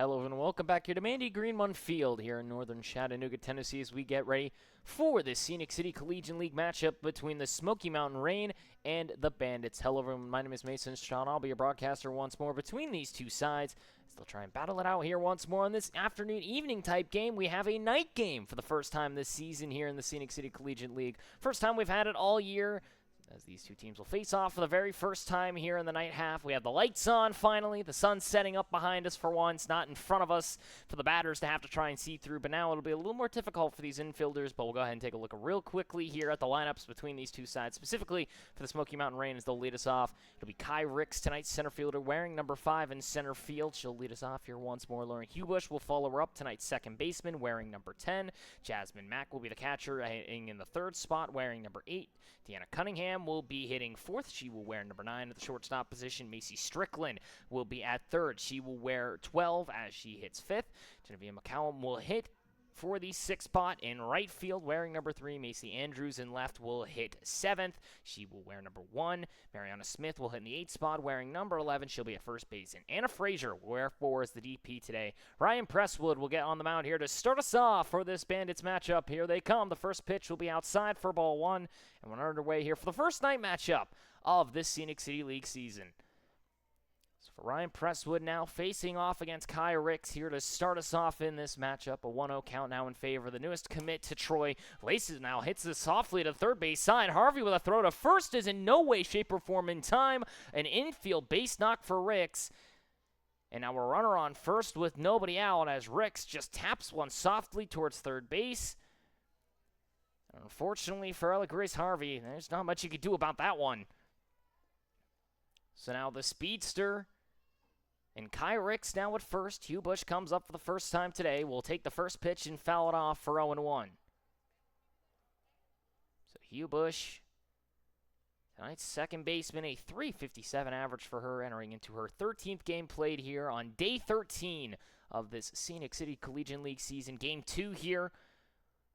Hello and welcome back here to Mandy Greenmon Field here in northern Chattanooga, Tennessee, as we get ready for the Scenic City Collegiate League matchup between the Smoky Mountain Rain and the Bandits. Hello everyone, my name is Mason Strawn. I'll be your broadcaster once more between these two sides. Still try and battle it out here once more on this afternoon evening type game. We have a night game for the first time this season here in the Scenic City Collegiate League. First time we've had it all year, as these two teams will face off for the very first time here in the night half. We have the lights on finally. The sun's setting up behind us for once, not in front of us for the batters to have to try and see through. But now it'll be a little more difficult for these infielders. But we'll go ahead and take a look real quickly here at the lineups between these two sides. Specifically for the Smoky Mountain Rain as they'll lead us off. It'll be Kai Ricks, tonight's center fielder, wearing number 5 in center field. She'll lead us off here once more. Lauren Hubush will follow her up, tonight's second baseman, wearing number 10. Jasmine Mack will be the catcher, hitting in the third spot, wearing number 8. Deanna Cunningham will be hitting fourth. She will wear number 9 at the shortstop position. Macy Strickland will be at third. She will wear 12 as she hits fifth. Genevieve McCallum will hit for the 6th spot in right field, wearing number 3. Macy Andrews in left will hit 7th. She will wear number 1. Mariana Smith will hit in the 8th spot, wearing number 11. She'll be at first base. And Anna Frazier will wear 4 as the DP today. Ryan Presswood will get on the mound here to start us off for this Bandits matchup. Here they come. The first pitch will be outside for ball 1. And we're underway here for the first night matchup of this Scenic City League season. So for Ryan Presswood now facing off against Kai Ricks here to start us off in this matchup. A 1-0 count now in favor. The newest commit to Troy. Laces now hits this softly to third base side. Harvey with a throw to first is in no way, shape, or form in time. An infield base knock for Ricks. And now a runner on first with nobody out as Ricks just taps one softly towards third base. Unfortunately for Ella Grace Harvey, there's not much you could do about that one. So now the speedster and Kai Ricks now at first. Hugh Bush comes up for the first time today. Will take the first pitch and foul it off for 0-1. So Hugh Bush, tonight's second baseman, a .357 average for her, entering into her 13th game played here on day 13 of this Scenic City Collegiate League season. Game 2 here,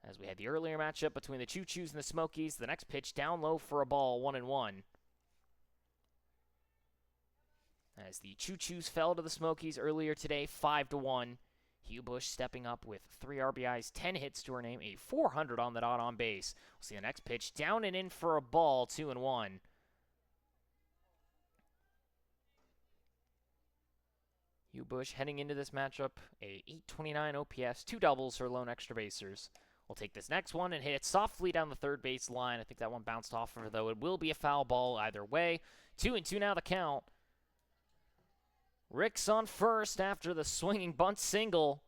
as we had the earlier matchup between the Choo Choos and the Smokies. The next pitch down low for a ball, 1-1. As the Choo Choos fell to the Smokies earlier today, 5-1. Hugh Bush stepping up with 3 RBIs, 10 hits to her name, a .400 on the dot on base. We'll see the next pitch down and in for a ball, 2-1. Hugh Bush heading into this matchup, a .829 OPS, 2 doubles, her lone extra basers. We'll take this next one and hit it softly down the third base line. I think that one bounced off of her, though. It will be a foul ball either way. 2-2 now the count. Ricks on first after the swinging bunt single.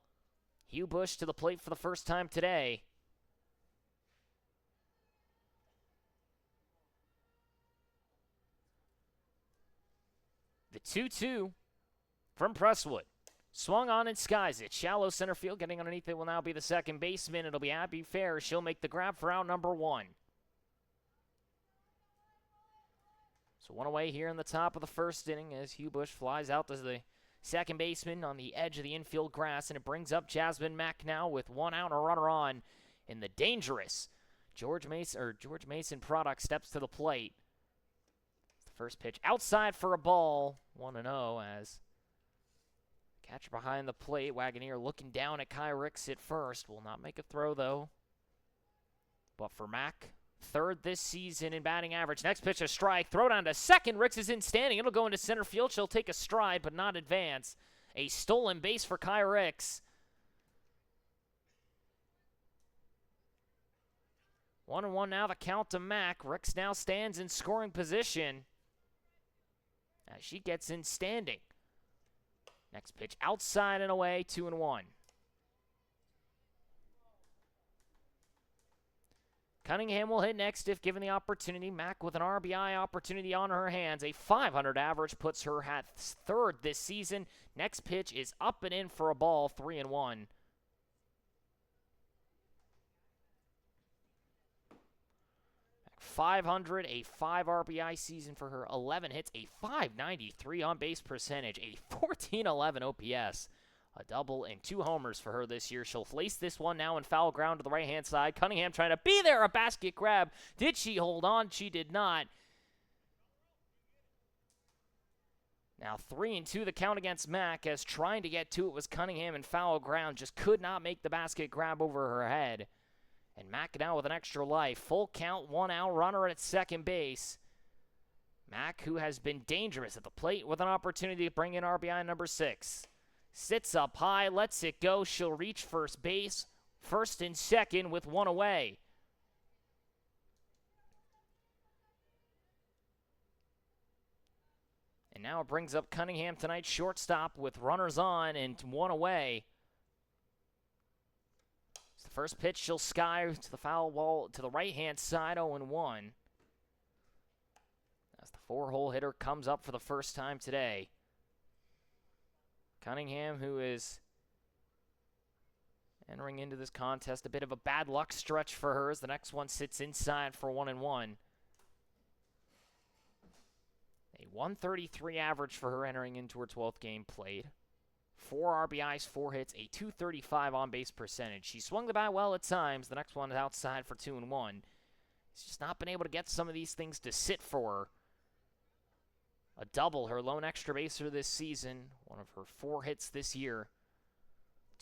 Hugh Bush to the plate for the first time today. The 2-2 from Presswood. Swung on and skies it. Shallow center field. Getting underneath it will now be the second baseman. It'll be Abby Fair. She'll make the grab for out number 1. So one away here in the top of the first inning as Hugh Bush flies out to the second baseman on the edge of the infield grass. And it brings up Jasmine Mack now with 1 out and a runner on. And the dangerous George Mason product steps to the plate. The first pitch outside for a ball. 1-0 as catcher behind the plate. Wagoneer looking down at Kai Ricks at first. Will not make a throw, though. But for Mack, third this season in batting average. Next pitch, a strike. Throw down to second. Ricks is in standing. It'll go into center field. She'll take a stride, but not advance. A stolen base for Kai Ricks. 1-1 now the count to Mack. Ricks now stands in scoring position as she gets in standing. Next pitch outside and away, 2-1. Cunningham will hit next if given the opportunity. Mack with an RBI opportunity on her hands. A .500 average puts her at third this season. Next pitch is up and in for a ball, 3-1. .500, a 5 RBI season for her. 11 hits, a .593 on base percentage, a .1411 OPS. A double and 2 homers for her this year. She'll place this one now in foul ground to the right-hand side. Cunningham trying to be there, a basket grab. Did she hold on? She did not. Now 3-2 the count against Mack, as trying to get to it was Cunningham, and foul ground just could not make the basket grab over her head. And Mack now with an extra life. Full count, 1 out, runner at second base. Mack, who has been dangerous at the plate with an opportunity to bring in RBI number 6. Sits up high, lets it go. She'll reach first base, first and second with 1 away. And now it brings up Cunningham tonight, shortstop, with runners on and 1 away. It's the first pitch, she'll sky to the foul wall to the right-hand side, 0-1. As the 4-hole hitter comes up for the first time today. Cunningham, who is entering into this contest, a bit of a bad luck stretch for her, as the next one sits inside for 1-1. A 133 average for her entering into her 12th game played. 4 RBIs, 4 hits, a 235 on-base percentage. She swung the bat well at times. The next one is outside for 2-1. She's just not been able to get some of these things to sit for her. A double, her lone extra baser this season. One of her 4 hits this year.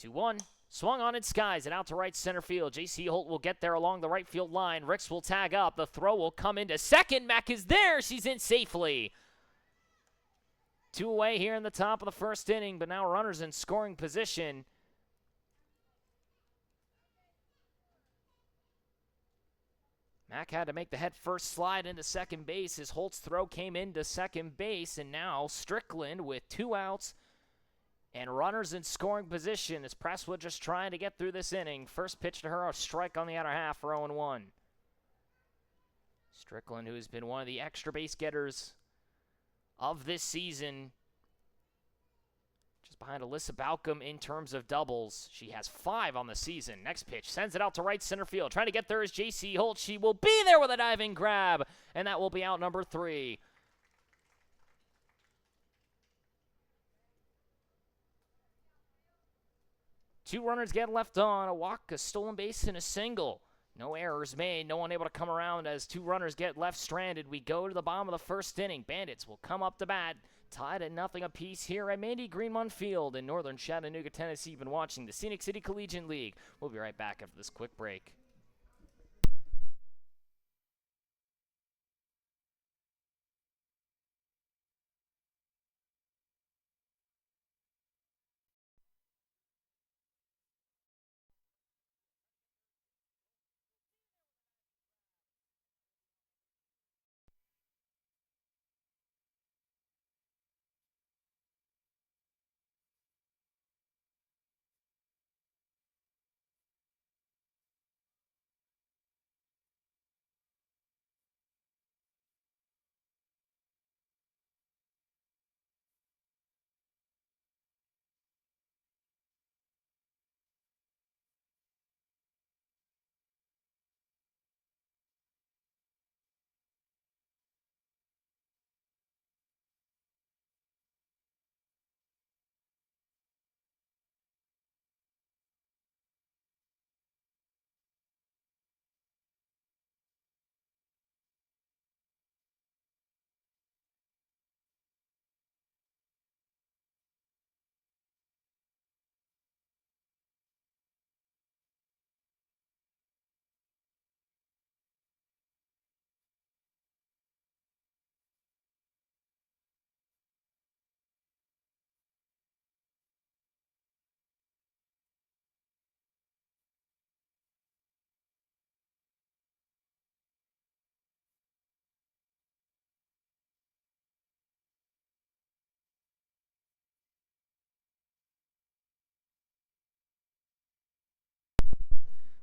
2-1. Swung on and skies it out to right center field. J.C. Holt will get there along the right field line. Ricks will tag up. The throw will come into second. Mack is there. She's in safely. 2 away here in the top of the first inning, but now runners in scoring position. Mack had to make the head-first slide into second base as Holt's throw came into second base, and now Strickland with 2 outs and runners in scoring position as Presswood just trying to get through this inning. First pitch to her, a strike on the outer half for 0-1. Strickland, who has been one of the extra base getters of this season, just behind Alyssa Balcom in terms of doubles. She has 5 on the season. Next pitch sends it out to right center field. Trying to get there is J.C. Holt. She will be there with a diving grab, and that will be out number 3. Two runners get left on, a walk, a stolen base, and a single. No errors made, no one able to come around as 2 runners get left stranded. We go to the bottom of the first inning. Bandits will come up to bat, tied at 0 apiece here at Mandy Greenmont Field in northern Chattanooga, Tennessee. You've been watching the Scenic City Collegiate League. We'll be right back after this quick break.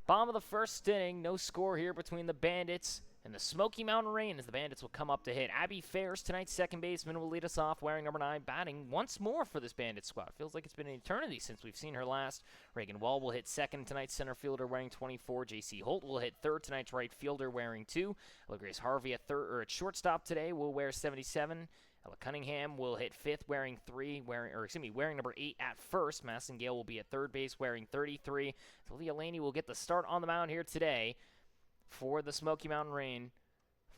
Bottom of the first inning, no score here between the Bandits and the Smoky Mountain Rain as the Bandits will come up to hit. Abby Fairs, tonight's second baseman, will lead us off wearing number 9, batting once more for this Bandit squad. Feels like it's been an eternity since we've seen her last. Reagan Wall will hit second, tonight's center fielder wearing 24. J.C. Holt will hit third, tonight's right fielder wearing 2. Ella Grace Harvey at shortstop today will wear 77. Ella Cunningham will hit 5th wearing wearing number 8 at first. Madison Gale will be at third base wearing 33. So Leah Laney will get the start on the mound here today for the Smoky Mountain Rain.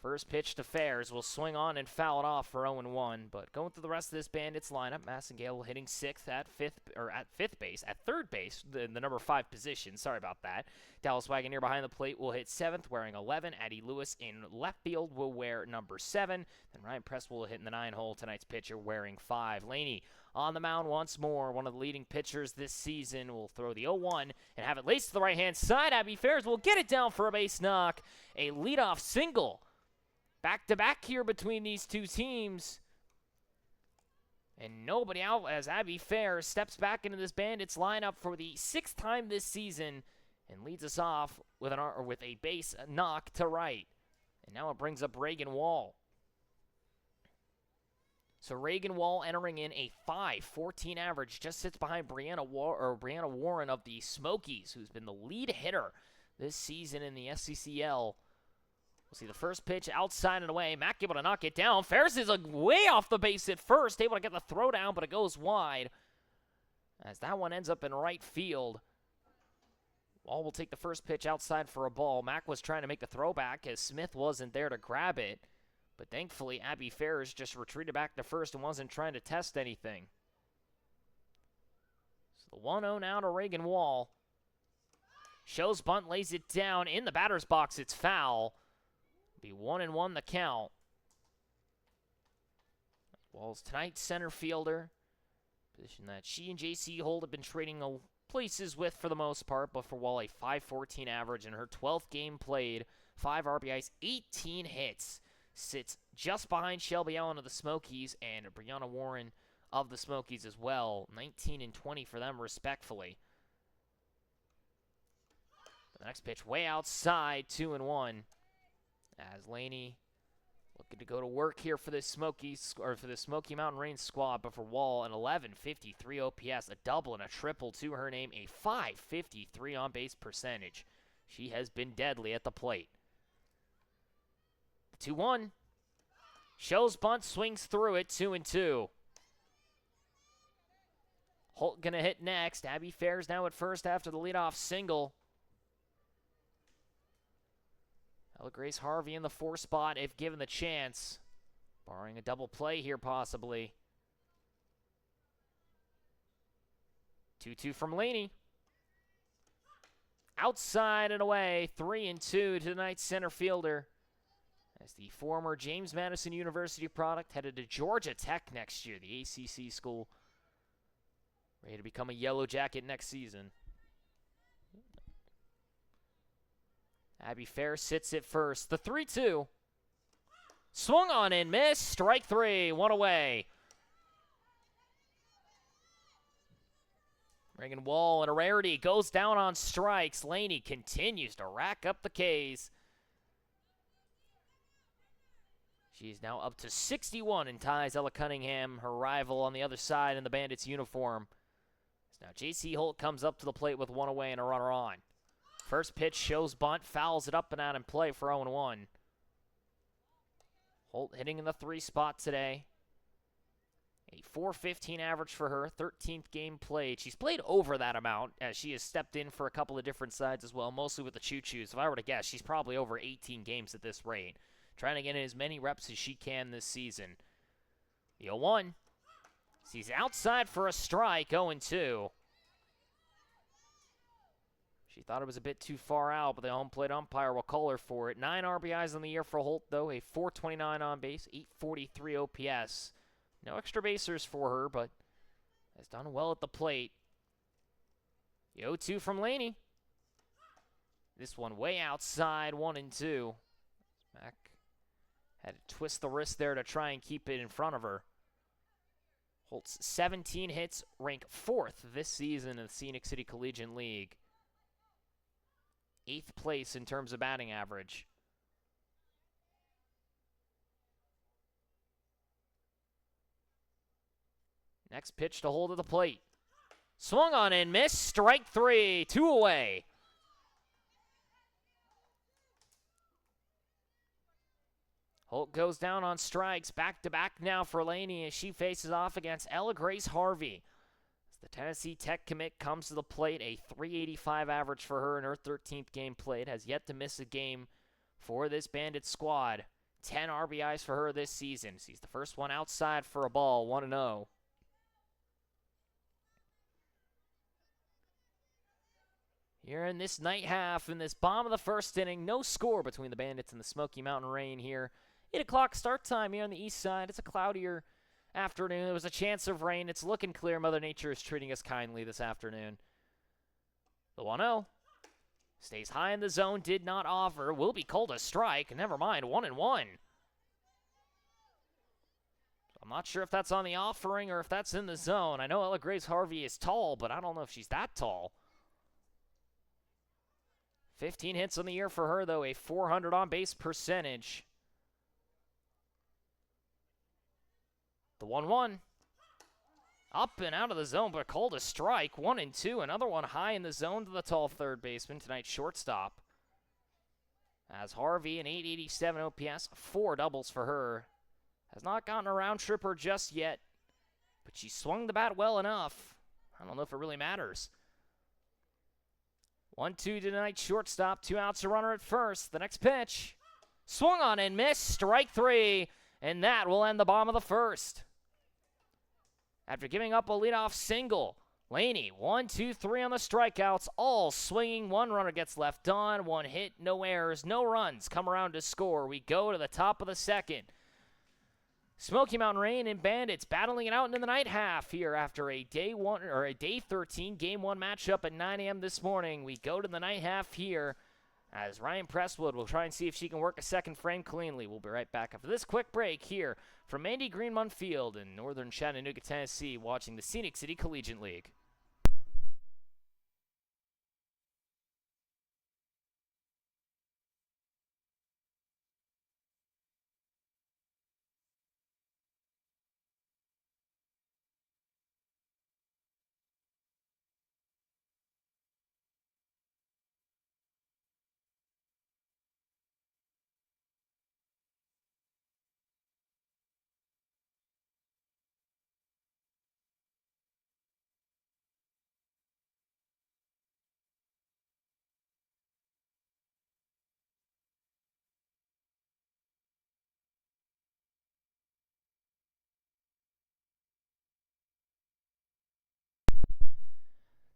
First pitch to Fairs will swing on and foul it off for 0-1. But going through the rest of this Bandits lineup, Massengale hitting sixth at third base, the number 5 position. Sorry about that. Dallas Wagoneer behind the plate will hit 7th, wearing 11. Addie Lewis in left field will wear number 7. Then Ryan Press will hit in the 9 hole. Tonight's pitcher wearing 5. Laney on the mound once more. One of the leading pitchers this season will throw the 0-1 and have it laced to the right-hand side. Abby Fairs will get it down for a base knock. A leadoff single. Back-to-back here between these two teams. And nobody out as Abby Fairs steps back into this Bandits lineup for the 6th time this season and leads us off with a base knock to right. And now it brings up Reagan Wall. So Reagan Wall entering in a 5.14 average, just sits behind Brianna Warren of the Smokies, who's been the lead hitter this season in the SCCL. We'll see the first pitch outside and away. Mack able to knock it down. Ferris is way off the base at first, able to get the throw down, but it goes wide. As that one ends up in right field. Wall will take the first pitch outside for a ball. Mack was trying to make the throw back as Smith wasn't there to grab it. But thankfully, Abby Ferris just retreated back to first and wasn't trying to test anything. So the 1-0 now to Reagan Wall. Shows bunt, lays it down in the batter's box. It's foul. Be 1-1 the count. Wall's tonight's center fielder. Position that she and J.C. Holt have been trading places with for the most part, but for Wall, a 5.14 average in her 12th game played. 5 RBIs, 18 hits. Sits just behind Shelby Allen of the Smokies and Brianna Warren of the Smokies as well. 19 and 20 for them, respectfully. The next pitch way outside, 2-1. As Laney looking to go to work here for the Smokies, or for the Smoky Mountain Range squad, but for Wall, an 11.53 OPS, a double and a triple to her name, a 5.53 on base percentage. She has been deadly at the plate. 2-1. Shows bunt, swings through it, 2-2. Holt gonna hit next. Abby Fairs now at first after the leadoff single. Ella Grace Harvey in the 4 spot if given the chance. Barring a double play here possibly. 2-2 from Laney. Outside and away, 3-2 to tonight's center fielder. As the former James Madison University product headed to Georgia Tech next year, the ACC school. Ready to become a Yellow Jacket next season. Abby Fair sits at first. The 3-2. Swung on and missed. Strike 3. 1 away. Reagan Wall, in a rarity, goes down on strikes. Laney continues to rack up the Ks. She's now up to 61 and ties Ella Cunningham, her rival on the other side in the Bandits uniform. So now J.C. Holt comes up to the plate with 1 away and a runner on. First pitch shows bunt, fouls it up and out in play for 0-1. Holt hitting in the 3 spot today. A 4.15 average for her, 13th game played. She's played over that amount as she has stepped in for a couple of different sides as well, mostly with the choo-choos. If I were to guess, she's probably over 18 games at this rate. Trying to get in as many reps as she can this season. The 0-1. She's outside for a strike, 0-2. She thought it was a bit too far out, but the home plate umpire will call her for it. 9 RBIs on the year for Holt, though. A 4.29 on base, 8.43 OPS. No extra basers for her, but has done well at the plate. The 0-2 from Laney. This one way outside, 1-2. Mack had to twist the wrist there to try and keep it in front of her. Holt's 17 hits, rank 4th this season in the Scenic City Collegiate League. 8th place in terms of batting average. Next pitch to hold at the plate. Swung on and missed. Strike 3. 2 away. Holt goes down on strikes. Back-to-back now for Laney as she faces off against Ella Grace Harvey. As the Tennessee Tech commit comes to the plate, a 3.85 average for her in her 13th game played. Has yet to miss a game for this Bandit squad. 10 RBIs for her this season. Sees the first one outside for a ball, 1-0. Here in this night half, in this bottom of the first inning, no score between the Bandits and the Smoky Mountain Rain here. 8 o'clock start time here on the east side. It's a cloudier afternoon. There was a chance of rain. It's looking clear. Mother Nature is treating us kindly this afternoon. The 1-0 stays high in the zone, did not offer. Will be called a strike. Never mind, 1-1. I'm not sure if that's on the offering or if that's in the zone. I know Ella Grace Harvey is tall, but I don't know if she's that tall. 15 hits on the year for her, though, a 400 on-base percentage. The 1-1. Up and out of the zone, but called a strike. 1-2. Another one high in the zone to the tall third baseman, tonight's shortstop. As Harvey, an 887 OPS, 4 doubles for her. Has not gotten a round tripper just yet, but she swung the bat well enough. I don't know if it really matters. 1-2 tonight, shortstop, 2 outs, a runner at first. The next pitch, swung on and missed, strike 3, and that will end the bottom of the first. After giving up a leadoff single, Laney, 1, 2, 3 on the strikeouts, all swinging. 1 runner gets left on, 1 hit, no errors, no runs come around to score. We go to the top of the second. Smoky Mountain Rain and Bandits battling it out into the night half here after a day 13 game 1 matchup at 9 a.m. this morning. We go to the night half here as Ryan Presswood will try and see if she can work a second frame cleanly. We'll be right back after this quick break here from Mandy Greenmont Field in northern Chattanooga, Tennessee, watching the Scenic City Collegiate League.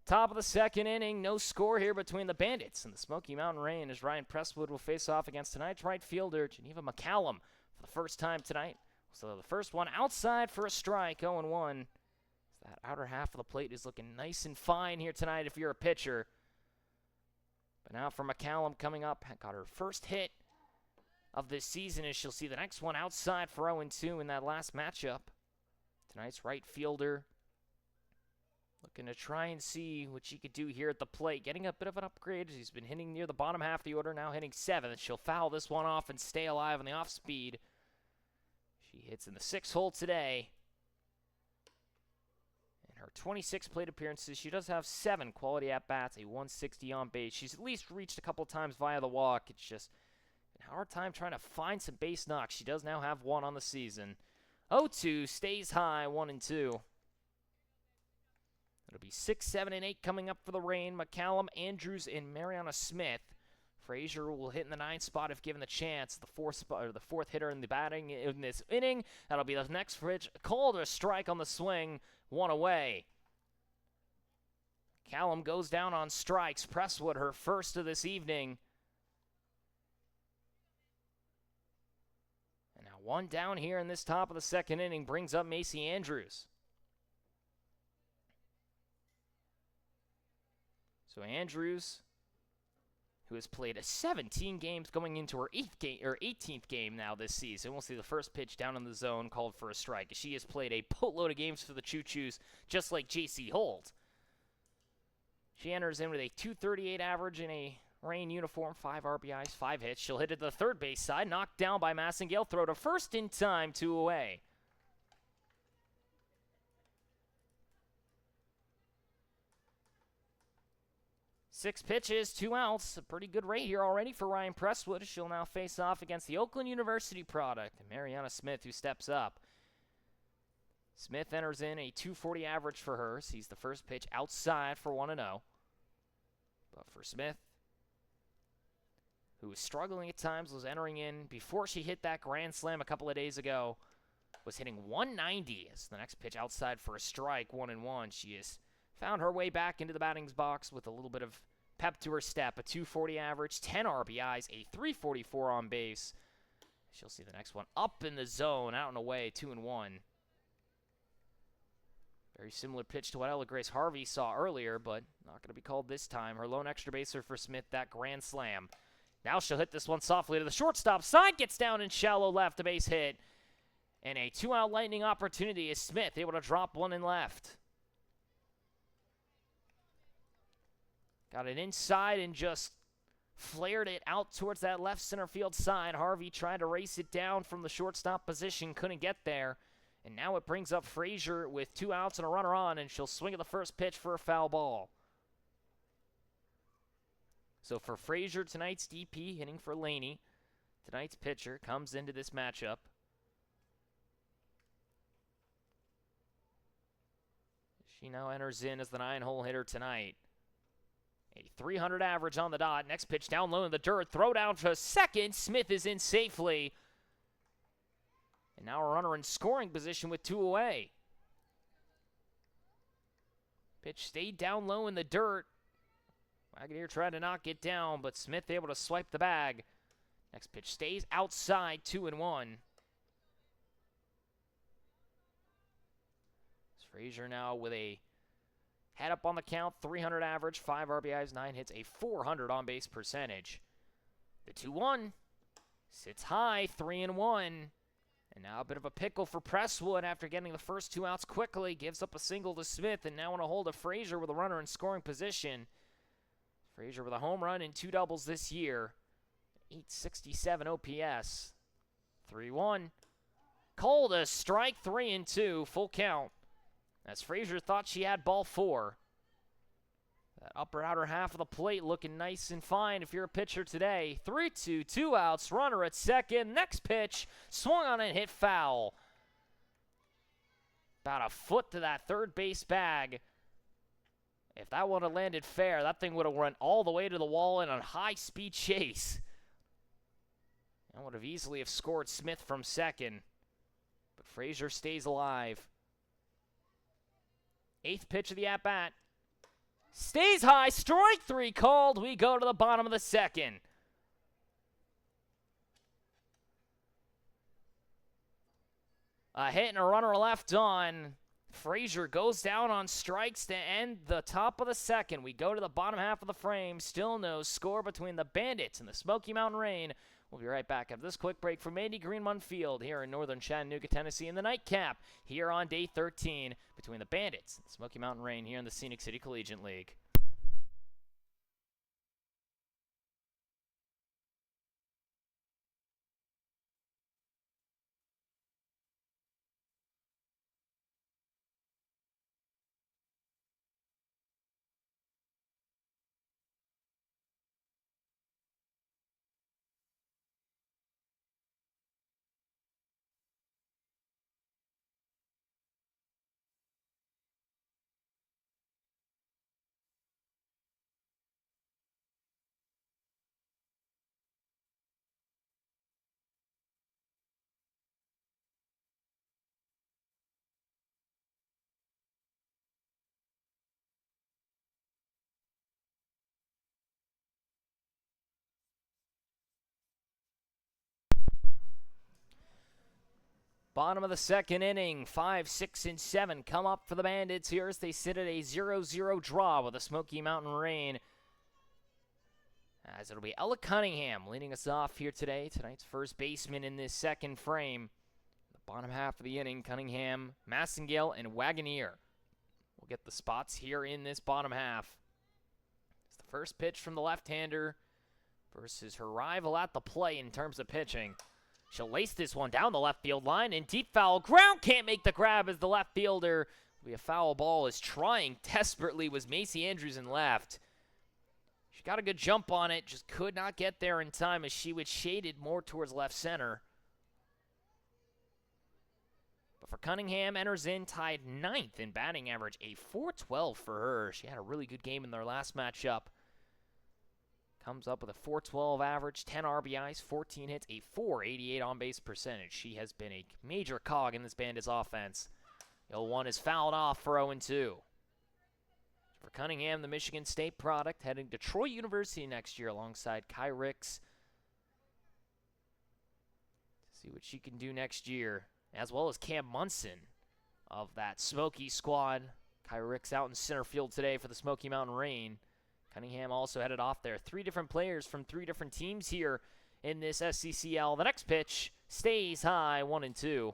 Top of the second inning, no score here between the Bandits and the Smoky Mountain Rain as Ryan Presswood will face off against tonight's right fielder, Geneva McCallum, for the first time tonight. So the first one outside for a strike, 0-1. That outer half of the plate is looking nice and fine here tonight if you're a pitcher. But now for McCallum coming up, got her first hit of this season as she'll see the next one outside for 0-2 in that last matchup. Tonight's right fielder looking to try and see what she could do here at the plate. Getting a bit of an upgrade. She's been hitting near the bottom half of the order, now hitting 7th. She'll foul this one off and stay alive on the off speed. She hits in the 6th hole today. In her 26 plate appearances, she does have 7 quality at-bats, a 160 on base. She's at least reached a couple times via the walk. It's just a hard time trying to find some base knocks. She does now have 1 on the season. 0-2 stays high, 1-2. It'll be 6, 7, and 8 coming up for the Rain. McCallum, Andrews, and Mariana Smith. Frazier will hit in the 9th spot if given the chance. The 4th hitter in the batting in this inning. That'll be the next pitch. Called a strike on the swing. 1 away. McCallum goes down on strikes. Presswood, her first of this evening. And now 1 down here in this top of the second inning brings up Macy Andrews. So Andrews, who has played 17 games going into her 18th game now this season. We'll see the first pitch down in the zone called for a strike. She has played a boatload of games for the Choo-Choos, just like J.C. Holt. She enters in with a .238 average in a Rain uniform, 5 RBIs, 5 hits. She'll hit it to the third base side, knocked down by Massengale. Throw to first in time, 2 away. Six pitches, 2 outs. A pretty good rate here already for Ryan Presswood. She'll now face off against the Oakland University product, and Mariana Smith, who steps up. Smith enters in a .240 average for her. Sees the first pitch outside for 1-0. But for Smith, who was struggling at times, was entering in before she hit that grand slam a couple of days ago, was hitting 190 as the next pitch outside for a strike, 1-1. She has found her way back into the batting box with a little bit of pep to her step. A 240 average, 10 RBIs, a 344 on base. She'll see the next one up in the zone, out and away, 2-1. Very similar pitch to what Ella Grace Harvey saw earlier, but not going to be called this time. Her lone extra baser for Smith, that grand slam. Now she'll hit this one softly to the shortstop side, gets down in shallow left, a base hit. And a 2-out lightning opportunity is Smith able to drop one in left. Got it inside and just flared it out towards that left center field side. Harvey tried to race it down from the shortstop position, couldn't get there. And now it brings up Frazier with 2 outs and a runner on, and she'll swing at the first pitch for a foul ball. So for Frazier, tonight's DP hitting for Laney. Tonight's pitcher comes into this matchup. She now enters in as the 9-hole hitter tonight. A 300 average on the dot. Next pitch down low in the dirt. Throw down to second. Smith is in safely. And now a runner in scoring position with 2 away. Pitch stayed down low in the dirt. Wagoneer tried to knock it down, but Smith able to swipe the bag. Next pitch stays outside, 2-1. Frazier now with a head up on the count, 300 average, 5 RBIs, 9 hits, a 400 on-base percentage. The 2-1 sits high, 3-1. And now a bit of a pickle for Presswood after getting the first 2 outs quickly. Gives up a single to Smith, and now on a hold of Frazier with a runner in scoring position. Frazier with a home run and 2 doubles this year. 867 OPS. 3-1. Called a strike, 3-2, full count. As Frazier thought she had ball 4. That upper outer half of the plate looking nice and fine if you're a pitcher today. 3-2, 2 outs, runner at second. Next pitch, swung on and hit foul. About a foot to that third base bag. If that one had landed fair, that thing would have run all the way to the wall in a high-speed chase. And would have easily have scored Smith from second. But Frazier stays alive. 8th pitch of the at-bat. Stays high, strike 3 called. We go to the bottom of the second. A hit and a runner left on. Frazier goes down on strikes to end the top of the second. We go to the bottom half of the frame. Still no score between the Bandits and the Smoky Mountain Rain. We'll be right back after this quick break from Mandy Greenmon Field here in northern Chattanooga, Tennessee, in the nightcap here on day 13 between the Bandits and the Smoky Mountain Rain here in the Scenic City Collegiate League. Bottom of the second inning, 5, 6, and 7 come up for the Bandits here as they sit at a 0-0 draw with the Smoky Mountain Rain. As it'll be Ella Cunningham leading us off here today, tonight's first baseman in this second frame. The bottom half of the inning, Cunningham, Massengale, and Wagoneer will get the spots here in this bottom half. It's the first pitch from the left-hander versus her rival at the plate in terms of pitching. She'll lace this one down the left field line, and deep foul ground, can't make the grab as the left fielder. Will be a foul ball, is trying desperately was Macy Andrews in left. She got a good jump on it, just could not get there in time as she was shaded more towards left center. But for Cunningham, enters in tied 9th in batting average, a .412 for her. She had a really good game in their last matchup. Comes up with a 412 average, 10 RBIs, 14 hits, a 488 on-base percentage. She has been a major cog in this Bandits offense. 0-1 is fouled off for 0-2. For Cunningham, the Michigan State product, heading to Troy University next year alongside Kai Ricks. See what she can do next year, as well as Cam Munson of that Smoky squad. Kai Ricks out in center field today for the Smoky Mountain Rain. Cunningham also headed off there. 3 different players from 3 different teams here in this SCCL. The next pitch stays high, 1-2.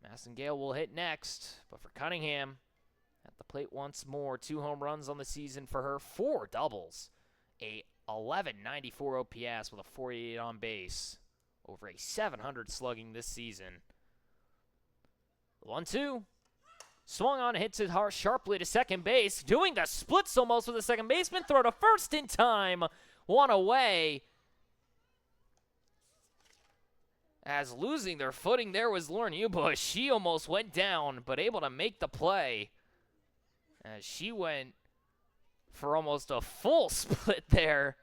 Massengale will hit next, but for Cunningham, at the plate once more. 2 home runs on the season for her, 4 doubles. A 1194 OPS with a 488 on base. Over a 700 slugging this season. 1-2. Swung on, hits it hard sharply to second base. Doing the splits almost with the second baseman. Throw to first in time. 1 away. As losing their footing there was Lauren Ubush. She almost went down, but able to make the play. As she went for almost a full split there.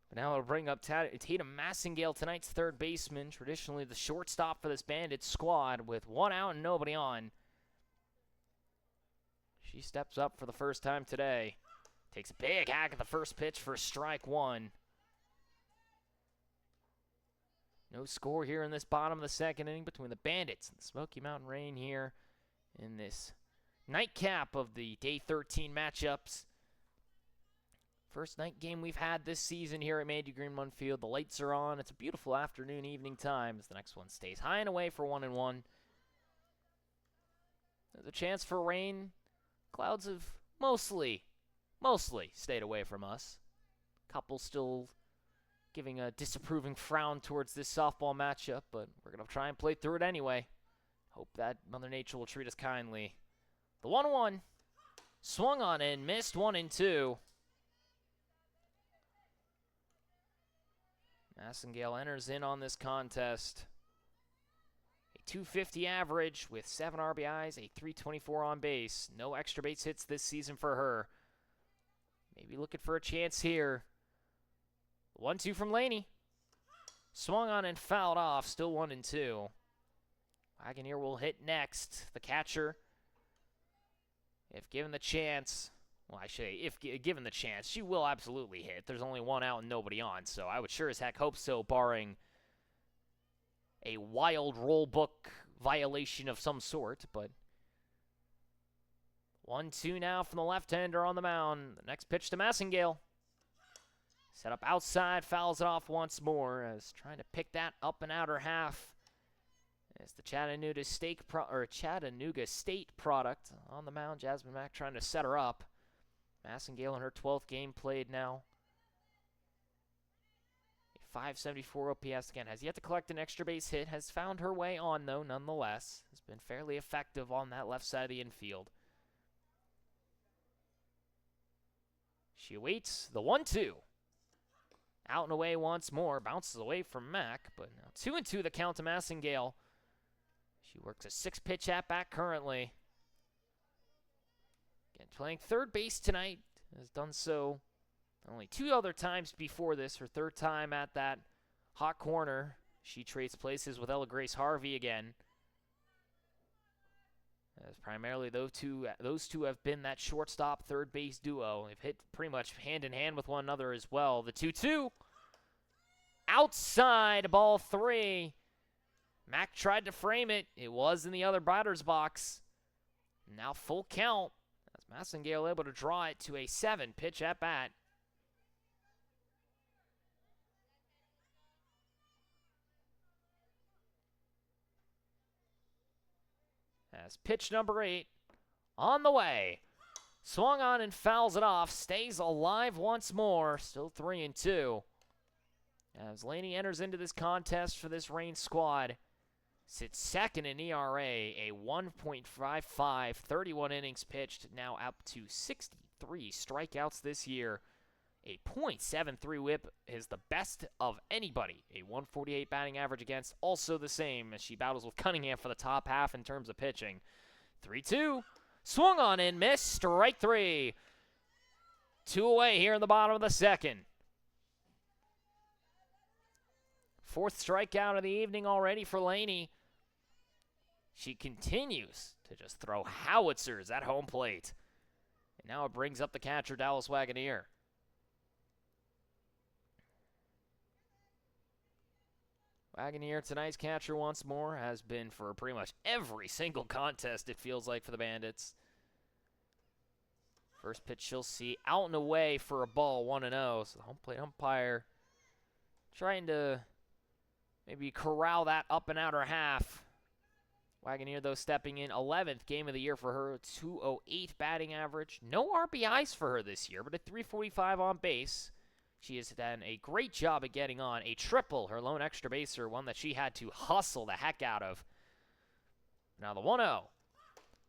But now it'll bring up Tatum Massengale, tonight's third baseman, traditionally the shortstop for this Bandits squad, with 1 out and nobody on. She steps up for the first time today. Takes a big hack at the first pitch for strike 1. No score here in this bottom of the second inning between the Bandits and the Smoky Mountain Rain here in this nightcap of the Day 13 matchups. First night game we've had this season here at Mandy Green One Field. The lights are on. It's a beautiful afternoon, evening time as the next one stays high and away for 1-1. There's a chance for rain. Clouds have mostly stayed away from us. Couple still giving a disapproving frown towards this softball matchup, but we're going to try and play through it anyway. Hope that Mother Nature will treat us kindly. The 1-1 swung on and missed. 1-2. Massengale enters in on this contest. A 250 average with 7 RBIs, a 324 on base. No extra base hits this season for her. Maybe looking for a chance here. 1-2 from Laney. Swung on and fouled off. Still 1-2. Wagoneer will hit next. The catcher, if given the chance, well, I should say, if given the chance, she will absolutely hit. There's only 1 out and nobody on, so I would sure as heck hope so, barring a wild roll book violation of some sort. But 1-2 now from the left-hander on the mound. The next pitch to Massengale. Set up outside, fouls it off once more as trying to pick that up and outer half. It's the Chattanooga State product on the mound. Jasmine Mack trying to set her up. Massengale in her 12th game played now. A 574 OPS again. Has yet to collect an extra base hit. Has found her way on, though, nonetheless. Has been fairly effective on that left side of the infield. She awaits the 1-2. Out and away once more. Bounces away from Mack, but now 2-2 the count to Massengale. She works a 6-pitch at-bat currently. Again, playing third base tonight. Has done so only 2 other times before this. Her 3rd time at that hot corner. She trades places with Ella Grace Harvey again. As primarily those two have been that shortstop third base duo. They've hit pretty much hand in hand with one another as well. The 2-2. Outside, ball 3. Mack tried to frame it. It was in the other batter's box. Now full count as Massengale able to draw it to a 7-pitch at bat. As pitch number 8 on the way. Swung on and fouls it off. Stays alive once more. Still 3-2. As Laney enters into this contest for this Reign squad. Sits second in ERA. A 1.55. 31 innings pitched. Now up to 63 strikeouts this year. A .73 whip is the best of anybody. A 148 batting average against, also the same as she battles with Cunningham for the top half in terms of pitching. 3-2. Swung on and missed. Strike three. 2 away here in the bottom of the second. Fourth strikeout of the evening already for Laney. She continues to just throw howitzers at home plate. And now it brings up the catcher, Dallas Wagoneer. Wagoneer, tonight's catcher once more, has been for pretty much every single contest, it feels like, for the Bandits. First pitch she'll see out and away for a ball, 1-0. So the home plate umpire trying to maybe corral that up and outer half. Wagoneer, though, stepping in 11th game of the year for her, 208 batting average. No RBIs for her this year, but a 345 on base. She has done a great job at getting on a triple, her lone extra baser, one that she had to hustle the heck out of. Now the 1-0.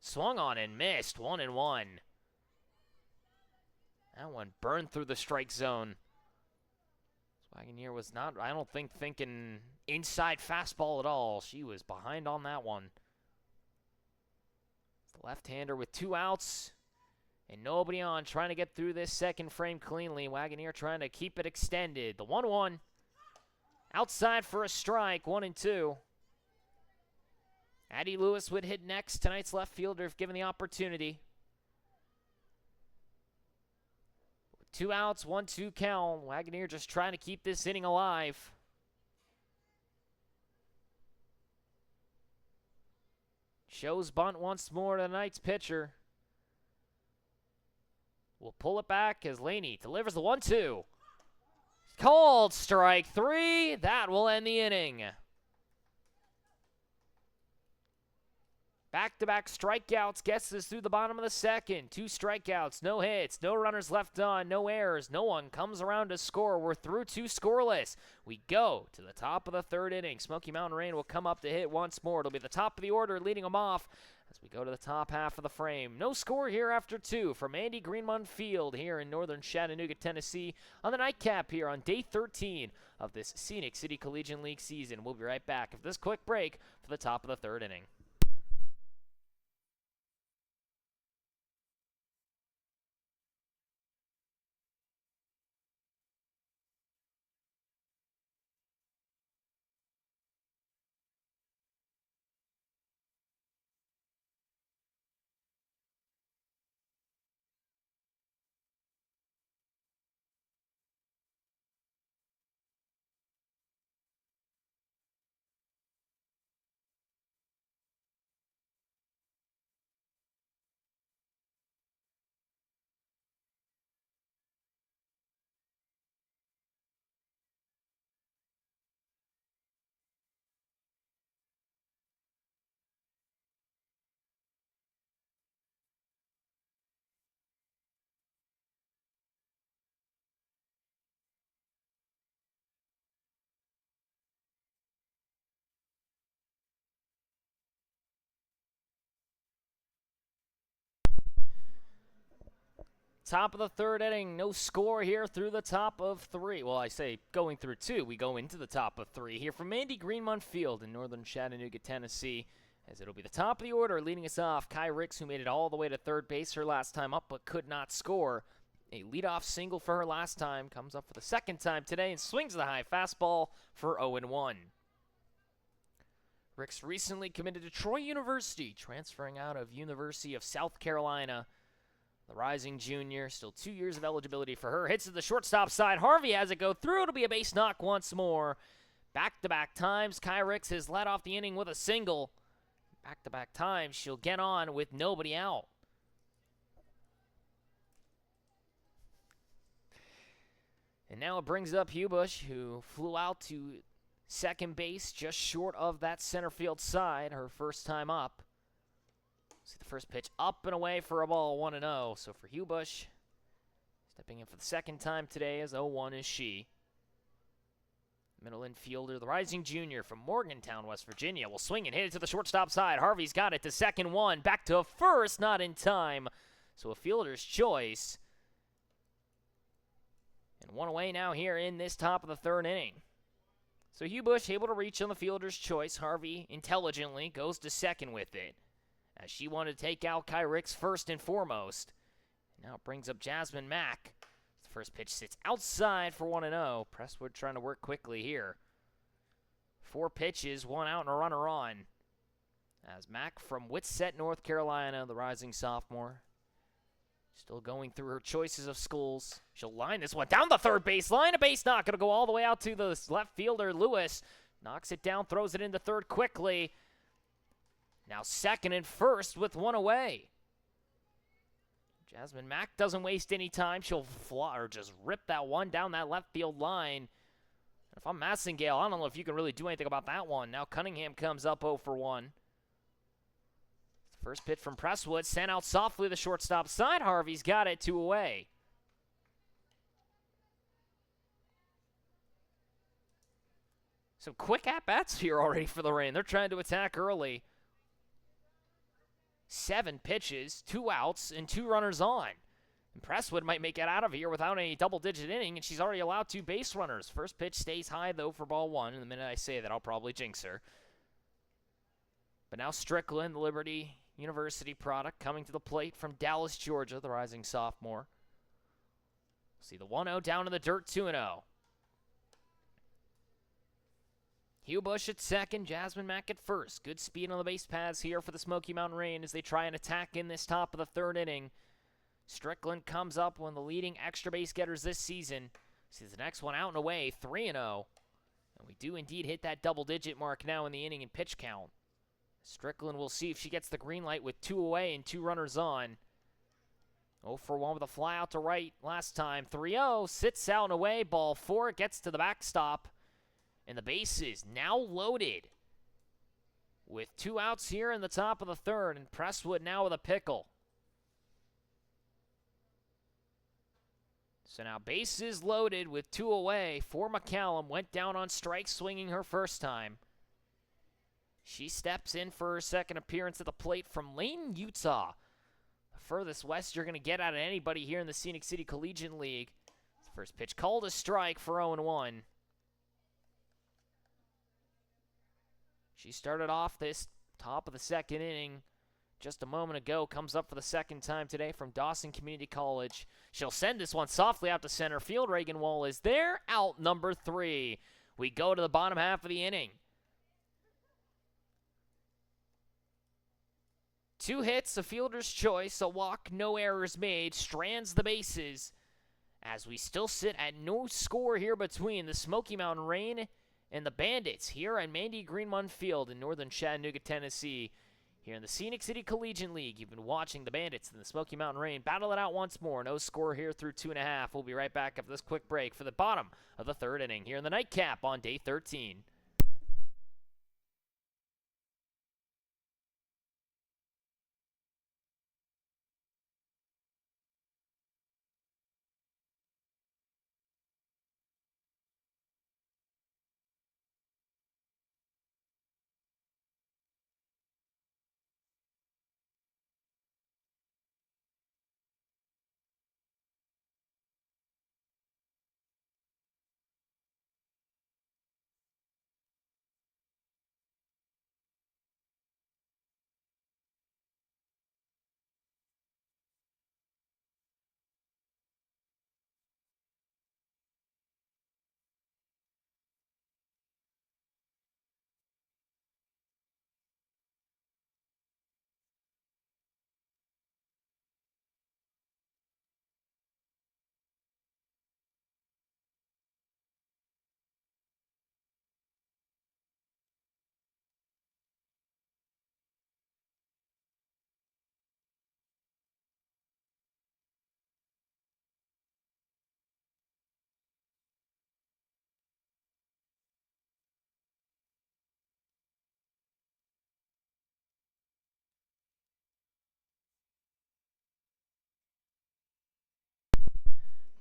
Swung on and missed, 1-1. That one burned through the strike zone. Wagoneer was not, I don't think, thinking inside fastball at all. She was behind on that one. The left-hander with 2 outs. And nobody on, trying to get through this second frame cleanly. Wagoneer trying to keep it extended. The 1-1. Outside for a strike, 1-2. Addie Lewis would hit next, tonight's left fielder, if given the opportunity. 2 outs, 1-2 count. Wagoneer just trying to keep this inning alive. Shows bunt once more to tonight's pitcher. We'll pull it back as Laney delivers the 1-2. Called strike three. That will end the inning. Back-to-back strikeouts gets us through the bottom of the second. 2 strikeouts, no hits, no runners left on, no errors. No one comes around to score. We're through 2 scoreless. We go to the top of the third inning. Smoky Mountain Rain will come up to hit once more. It'll be the top of the order leading them off as we go to the top half of the frame. No score here after 2 from Andy Greenmont Field here in northern Chattanooga, Tennessee on the nightcap here on day 13 of this Scenic City Collegiate League season. We'll be right back after this quick break for the top of the third inning. Top of the third inning, no score here through the top of 3. Well, I say going through 2, we go into the top of 3 here from Andy Greenmont Field in northern Chattanooga, Tennessee, as it'll be the top of the order leading us off. Kai Ricks, who made it all the way to third base her last time up but could not score. A leadoff single for her last time, comes up for the second time today and swings the high fastball for 0-1. Ricks recently committed to Troy University, transferring out of University of South Carolina. The rising junior, still 2 years of eligibility for her. Hits to the shortstop side. Harvey has it go through. It'll be a base knock once more. Back-to-back times, Kai Ricks has led off the inning with a single. Back-to-back times, she'll get on with nobody out. And now it brings up Hubush, who flew out to second base just short of that center field side, her first time up. See the first pitch up and away for a ball, 1-0. So for Hubush, stepping in for the second time today as 0-1 is she. Middle infielder, the rising junior from Morgantown, West Virginia, will swing and hit it to the shortstop side. Harvey's got it to second one. Back to first, not in time. So a fielder's choice. And one away now here in this top of the third inning. So Hubush able to reach on the fielder's choice. Harvey intelligently goes to second with it. as she wanted to take out Kyrix first and foremost. Now it brings up Jasmine Mack. The first pitch sits outside for 1-0. Presswood trying to work quickly here. 4 pitches, 1 out and a runner on. As Mack from Whitsett, North Carolina, the rising sophomore, still going through her choices of schools. She'll line this one down the third base line. A base knock. Going to go all the way out to the left fielder, Lewis. Knocks it down, throws it into third quickly. Now second and first with 1 away. Jasmine Mack doesn't waste any time. She'll fly or just rip that one down that left field line. If I'm Massengale, I don't know if you can really do anything about that one. Now Cunningham comes up 0 for 1. First pitch from Presswood, sent out softly to the shortstop side. Harvey's got it, 2 away. Some quick at-bats here already for the Reign. They're trying to attack early. 7 pitches, 2 outs, and 2 runners on. And Presswood might make it out of here without any double-digit inning, and she's already allowed 2 base runners. First pitch stays high, though, for ball 1. And the minute I say that, I'll probably jinx her. But now Strickland, the Liberty University product, coming to the plate from Dallas, Georgia, the rising sophomore. See the 1-0 down in the dirt, 2-0. Hugh Bush at second, Jasmine Mack at first. Good speed on the base paths here for the Smoky Mountain Reign as they try and attack in this top of the 3rd inning. Strickland comes up, one of the leading extra base getters this season. Sees the next one out and away, 3-0. And we do indeed hit that double-digit mark now in the inning and pitch count. Strickland will see if she gets the green light with 2 away and 2 runners on. 0 for 1 with a fly out to right last time. 3-0, sits out and away, ball 4, gets to the backstop. And the bases now loaded with 2 outs here in the top of the 3rd. And Presswood now with a pickle. So now bases loaded with 2 away for McCallum. Went down on strikes swinging her first time. She steps in for her second appearance at the plate from Layton, Utah. The furthest west you're going to get out of anybody here in the Scenic City Collegiate League. First pitch called a strike for 0-1. She started off this top of the 2nd inning just a moment ago. Comes up for the 2nd time today from Dawson Community College. She'll send this one softly out to center field. Reagan Wall is there. Out number 3. We go to the bottom half of the inning. 2 hits, a fielder's choice, a walk, no errors made, strands the bases. As we still sit at no score here between the Smoky Mountain Reign and the Bandits here at Mandy Greenmon Field in northern Chattanooga, Tennessee. Here in the Scenic City Collegiate League, you've been watching the Bandits and the Smoky Mountain Reign battle it out once more. No score here through 2.5. We'll be right back after this quick break for the bottom of the 3rd inning here in the nightcap on day 13.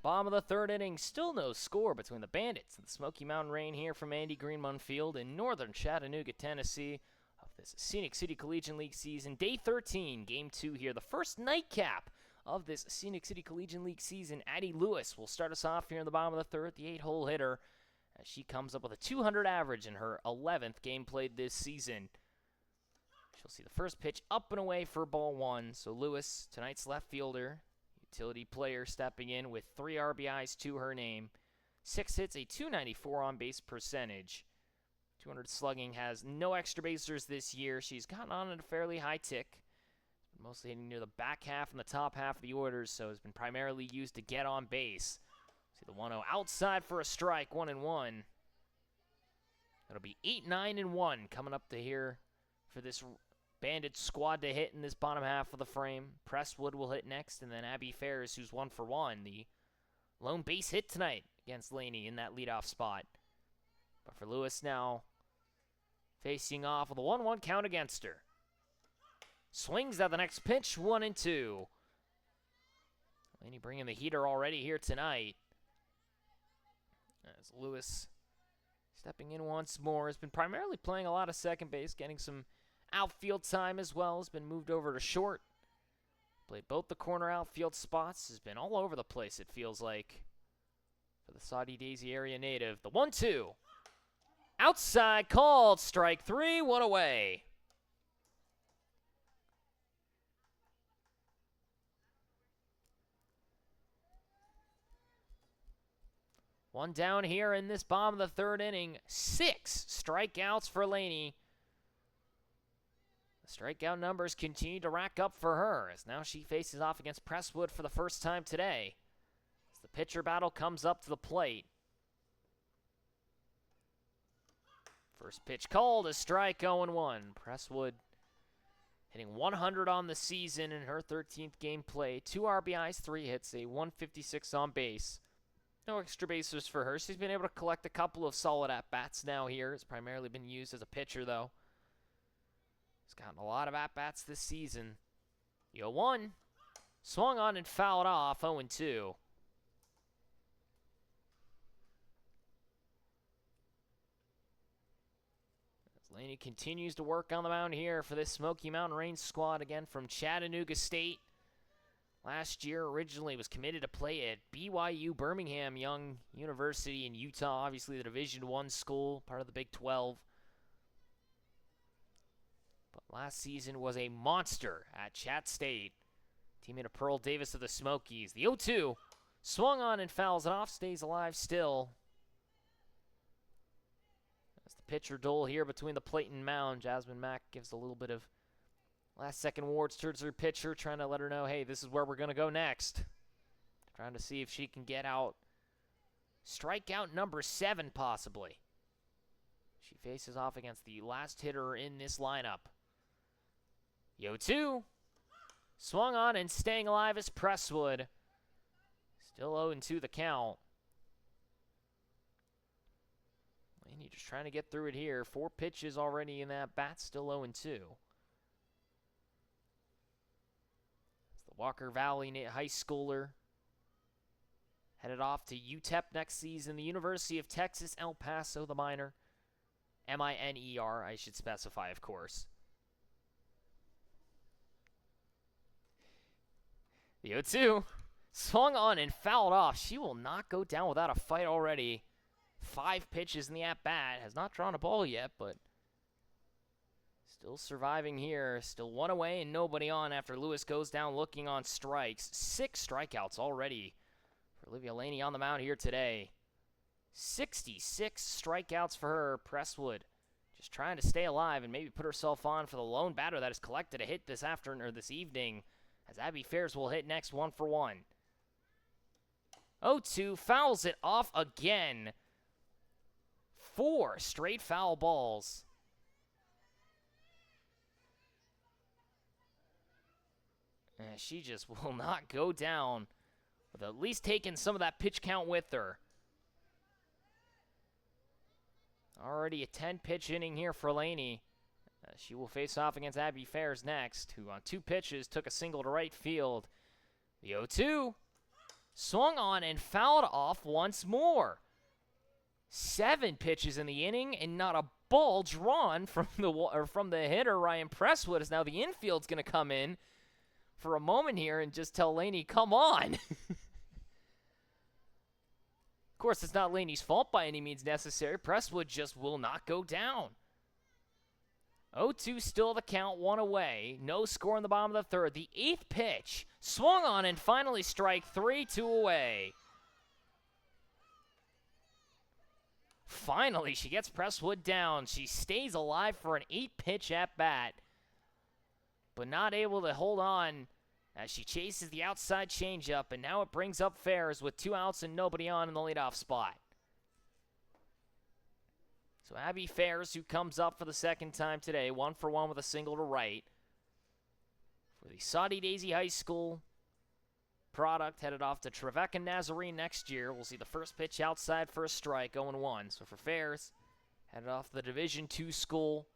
Bottom of the 3rd inning, still no score between the Bandits and the Smoky Mountain Reign here from Andy Greenmon Field in northern Chattanooga, Tennessee of this Scenic City Collegiate League season. Day 13, Game 2 here, the first nightcap of this Scenic City Collegiate League season. Addie Lewis will start us off here in the bottom of the 3rd, the 8-hole hitter, as she comes up with a 200 average in her 11th game played this season. She'll see the first pitch up and away for ball one. So Lewis, tonight's left fielder, utility player, stepping in with 3 RBIs to her name. 6 hits, a .294 on-base percentage. 200 slugging, has no extra basers this year. She's gotten on at a fairly high tick. Mostly hitting near the back half and the top half of the orders, so has been primarily used to get on base. See the 1-0 outside for a strike, 1-1. It'll be 8-9-1 coming up to here for this Bandits squad to hit in this bottom half of the frame. Presswood will hit next, and then Abby Ferris, who's 1 for 1. The lone base hit tonight against Laney in that leadoff spot. But for Lewis now, facing off with a 1-1 count against her. Swings at the next pitch, 1-2. Laney bringing the heater already here tonight. As Lewis stepping in once more, has been primarily playing a lot of second base, getting some outfield time as well. Has been moved over to short. Played both the corner outfield spots. Has been all over the place, it feels like, for the Saudi Daisy area native. The 1-2. Outside called. Strike 3. 1 away. One down here in this bottom of the third inning. 6 strikeouts for Laney. The strikeout numbers continue to rack up for her as now she faces off against Presswood for the first time today. As the pitcher battle comes up to the plate. First pitch called, a strike, 0-1. Presswood hitting 100 on the season in her 13th game play. 2 RBIs, 3 hits, a 156 on base. No extra bases for her. She's been able to collect a couple of solid at-bats now here. It's primarily been used as a pitcher, though. He's gotten a lot of at-bats this season. 0-1. Swung on and fouled off, 0-2. As Laney continues to work on the mound here for this Smoky Mountain Range squad, again from Chattanooga State. Last year, originally was committed to play at BYU Birmingham Young University in Utah, obviously the Division I school, part of the Big 12. But last season was a monster at Chat State. Teammate of Pearl Davis of the Smokies. The 0-2 swung on and fouls it off, stays alive still. That's the pitcher duel here between the plate and mound. Jasmine Mack gives a little bit of last-second wards towards her pitcher, trying to let her know, hey, this is where we're going to go next. Trying to see if she can get out strikeout number 7, possibly. She faces off against the last hitter in this lineup. 0-2. Swung on and staying alive is Presswood. Still 0-2 the count. Laney just trying to get through it here. 4 pitches already in that bat, still 0-2. Walker Valley high schooler headed off to UTEP next season. The University of Texas, El Paso, the minor. M-I-N-E-R, I should specify, of course. The 0-2 swung on and fouled off. She will not go down without a fight already. 5 pitches in the at-bat. Has not drawn a ball yet, but still surviving here. Still 1 away and nobody on after Lewis goes down looking on strikes. 6 strikeouts already for Olivia Laney on the mound here today. 66 strikeouts for her. Presswood just trying to stay alive and maybe put herself on for the lone batter that has collected a hit this afternoon or this evening, as Abby Ferris will hit next, 1 for 1. 0-2 fouls it off again. 4 straight foul balls. She just will not go down with at least taking some of that pitch count with her. Already a 10-pitch inning here for Laney. She will face off against Abby Ferris next, who on 2 pitches took a single to right field. The 0-2 swung on and fouled off once more. 7 pitches in the inning and not a ball drawn from the hitter, Ryan Presswood, as now the infield's going to come in for a moment here and just tell Laney, come on. Of course, it's not Laney's fault by any means necessary. Presswood just will not go down. 0-2 still the count, one away. No score in the bottom of the third. The 8th pitch swung on and finally strike 3, 2 away. Finally, she gets Presswood down. She stays alive for an 8-pitch at-bat, but not able to hold on as she chases the outside changeup, and now it brings up Fairs with 2 outs and nobody on in the leadoff spot. So Abby Fairs, who comes up for the second time today, 1 for 1 with a single to right. For the Saudi Daisy High School product, headed off to Trevecca Nazarene next year. We'll see the first pitch outside for a strike, 0-1. So for Fairs, headed off the Division II school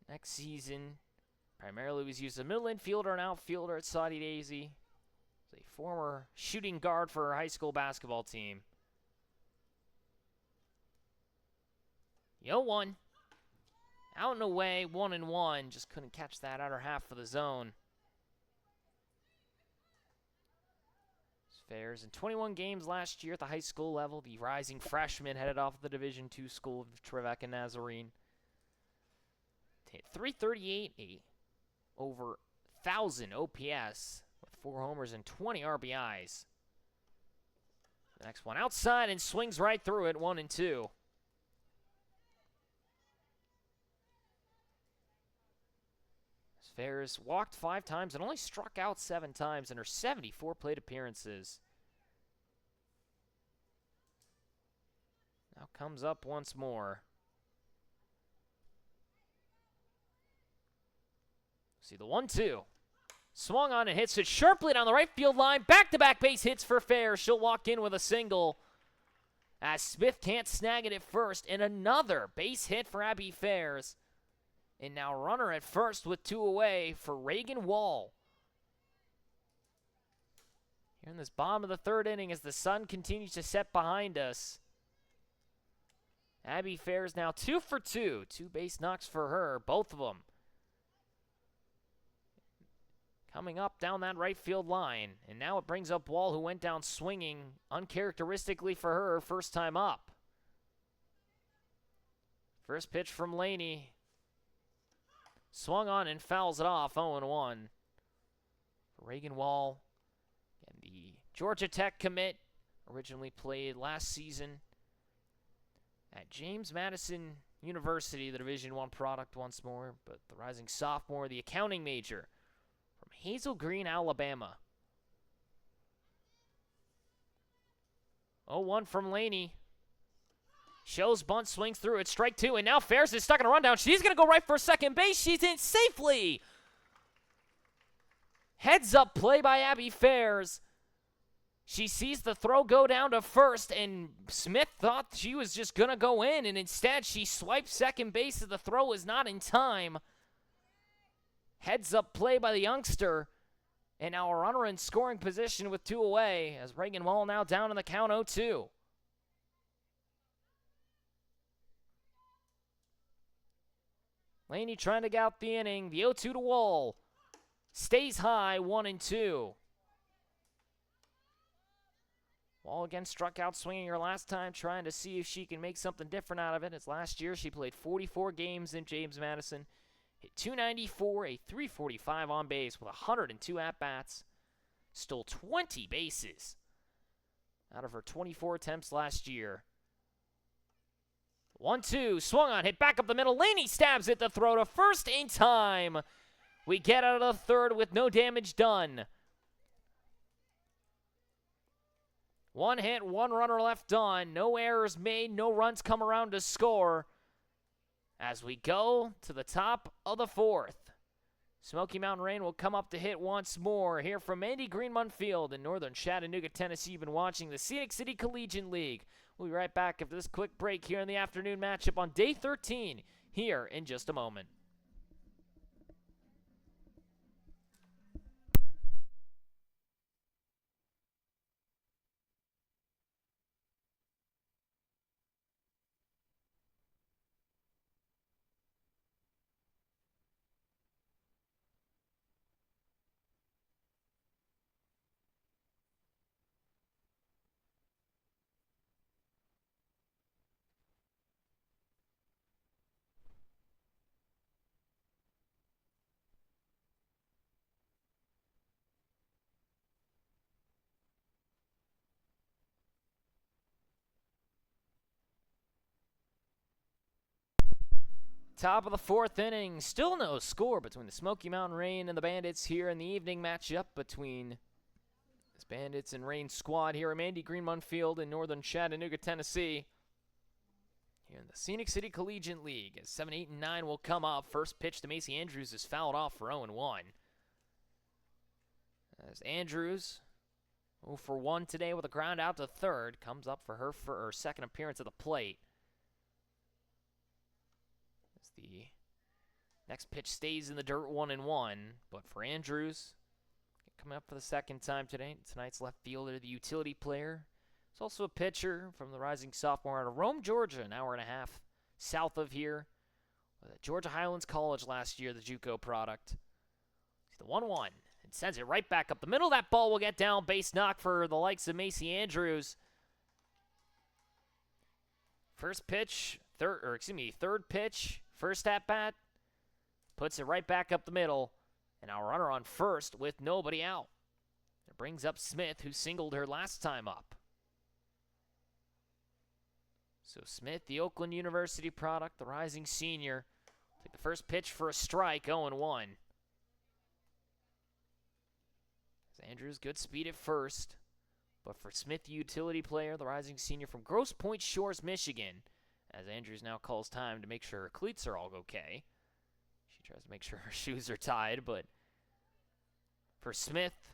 next season. Primarily was used as a middle infielder and outfielder at Saudi Daisy. He's a former shooting guard for her high school basketball team. 0-1. Out and away, 1-1. Just couldn't catch that outer half for the zone. Fairs in 21 games last year at the high school level. The rising freshman headed off the Division II school of Trevecca Nazarene. Hit .338, over 1,000 OPS with 4 homers and 20 RBIs. The next one outside and swings right through it, 1-2. Fairs walked 5 times and only struck out 7 times in her 74 plate appearances. Now comes up once more. See the 1-2. Swung on and hits it sharply down the right field line. Back-to-back base hits for Fairs. She'll walk in with a single as Smith can't snag it at first. And another base hit for Abby Fairs. And now runner at first with 2 away for Reagan Wall. Here in this bottom of the third inning as the sun continues to set behind us. Abby Fairs now 2 for 2. 2 base knocks for her, both of them. Coming up down that right field line. And now it brings up Wall, who went down swinging uncharacteristically for her first time up. First pitch from Laney. Swung on and fouls it off, 0-1. Reagan Wall, and the Georgia Tech commit, originally played last season at James Madison University, the Division I product once more, but the rising sophomore, the accounting major from Hazel Green, Alabama. 0-1 from Laney. Shows bunt, swings through it, strike 2, and now Fairs is stuck in a rundown. She's going to go right for second base. She's in safely. Heads up play by Abby Fairs. She sees the throw go down to first, and Smith thought she was just going to go in, and instead she swipes second base as the throw is not in time. Heads up play by the youngster, and now a runner in scoring position with 2 away as Reagan Wall now down in the count 0-2. Laney trying to get out the inning. The 0-2 to Wall. Stays high, 1-2. Wall again struck out swinging her last time, trying to see if she can make something different out of it. As last year, she played 44 games in James Madison. Hit .294, a .345 on base with 102 at-bats. Stole 20 bases out of her 24 attempts last year. 1-2, swung on, hit back up the middle. Laney stabs it, the throw to first in time. We get out of the third with no damage done. 1 hit, 1 runner left on. No errors made, no runs come around to score. As we go to the top of the 4th. Smoky Mountain Rain will come up to hit once more. Here from Andy Greenmont Field in northern Chattanooga, Tennessee. You've been watching the Scenic City Collegiate League. We'll be right back after this quick break here in the afternoon matchup on day 13 here in just a moment. Top of the fourth inning. Still no score between the Smoky Mountain Rain and the Bandits here in the evening matchup between this Bandits and Rain squad here at Mandy Greenmont Field in northern Chattanooga, Tennessee. Here in the Scenic City Collegiate League, as 7, 8, and 9 will come up. First pitch to Macy Andrews is fouled off for 0-1. As Andrews, 0 for 1 today with a ground out to third, comes up for her second appearance at the plate. As the next pitch stays in the dirt, 1-1. But for Andrews, coming up for the second time today, tonight's left fielder, the utility player. He's also a pitcher from the rising sophomore out of Rome, Georgia, an hour and a half south of here. At Georgia Highlands College last year, the JUCO product. See the 1-1 and sends it right back up the middle. That ball will get down, base knock for the likes of Macy Andrews. Third pitch, first at bat, puts it right back up the middle, and our runner on first with nobody out. It brings up Smith, who singled her last time up. So Smith, the Oakland University product, the rising senior, take the first pitch for a strike, 0-1. As Andrews, good speed at first, but for Smith, the utility player, the rising senior from Grosse Pointe Shores, Michigan, as Andrews now calls time to make sure her cleats are all okay. She tries to make sure her shoes are tied, but for Smith,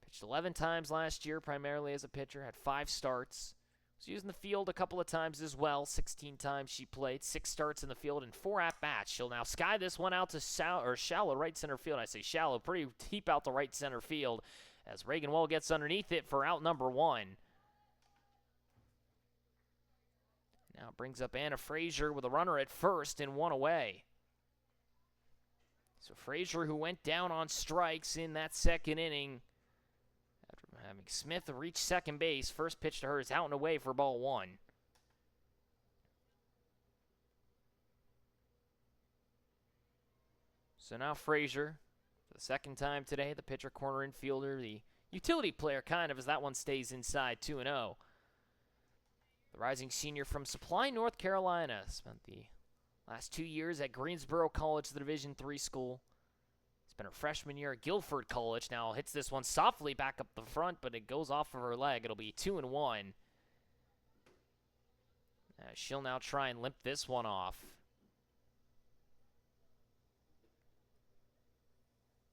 pitched 11 times last year, primarily as a pitcher, had 5 starts. Was using the field a couple of times as well. 16 times she played, 6 starts in the field, and 4 at-bats. She'll now sky this one out to shallow right center field. I say shallow, pretty deep out to right center field, as Reagan Wall gets underneath it for out number 1. Now brings up Anna Frazier with a runner at first and 1 away. So Frazier, who went down on strikes in that second inning, after having Smith reach second base, first pitch to her is out and away for ball 1. So now Frazier, for the second time today, the pitcher, corner infielder, the utility player kind of, as that one stays inside, 2-0. The rising senior from Supply, North Carolina, spent the last 2 years at Greensboro College, the Division III school. Spent her freshman year at Guilford College. Now hits this one softly back up the front, but it goes off of her leg. It'll be 2-1. She'll now try and limp this one off.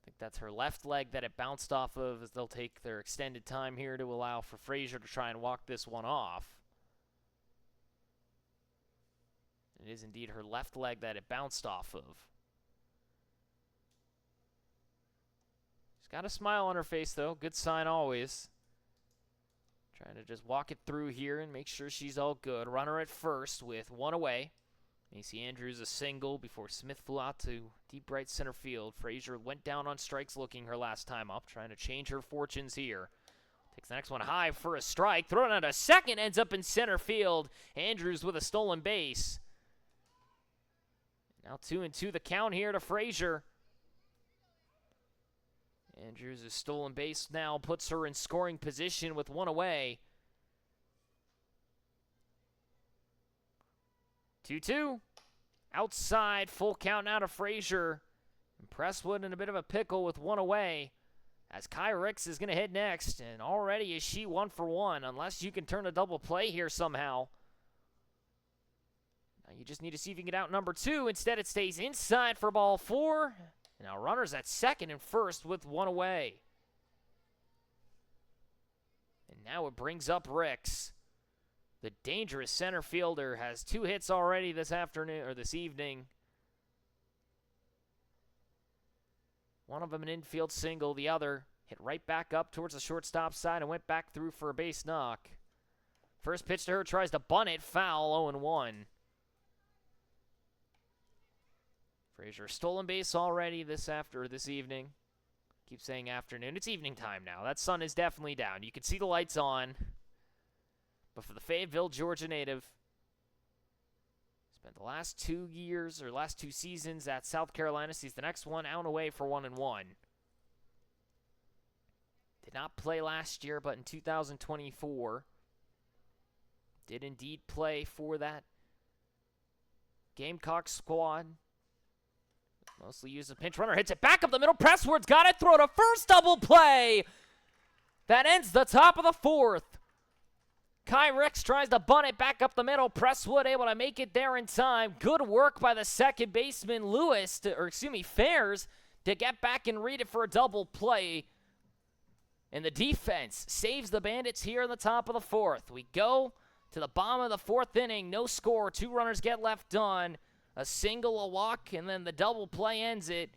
I think that's her left leg that it bounced off of, as they'll take their extended time here to allow for Frazier to try and walk this one off. It is indeed her left leg that it bounced off of. She's got a smile on her face, though. Good sign always. Trying to just walk it through here and make sure she's all good. Runner at first with 1 away. Macy Andrews a single before Smith flew out to deep right center field. Frazier went down on strikes looking her last time up, trying to change her fortunes here. Takes the next one high for a strike. Thrown out a second, ends up in center field. Andrews with a stolen base. Now 2-2 the count here to Frazier. Andrews' stolen base now puts her in scoring position with 1 away. 2-2. Outside, full count now to Frazier. And Presswood in a bit of a pickle with 1 away. As Kai Ricks is going to hit next. And already is she 1 for 1. Unless you can turn a double play here somehow. You just need to see if you can get out number 2. Instead, it stays inside for ball 4. And now runners at second and first with 1 away. And now it brings up Ricks. The dangerous center fielder has 2 hits already this afternoon or this evening. One of them an infield single. The other hit right back up towards the shortstop side and went back through for a base knock. First pitch to her, tries to bunt it, foul, 0-1. Frazier stolen base already this evening. Keep saying afternoon. It's evening time now. That sun is definitely down. You can see the lights on. But for the Fayetteville, Georgia native, spent the last 2 seasons at South Carolina. Sees the next one out and away for 1-1. Did not play last year, but in 2024 did indeed play for that Gamecock squad. Mostly use a pinch runner. Hits it back up the middle. Presswood's got it. Throw to first. Double play. That ends the top of the fourth. Kai Ricks tries to bunt it back up the middle. Presswood able to make it there in time. Good work by the second baseman, Fairs, to get back and read it for a double play. And the defense saves the Bandits here in the top of the fourth. We go to the bottom of the fourth inning. No score. 2 runners get left on. A single, a walk, and then the double play ends it.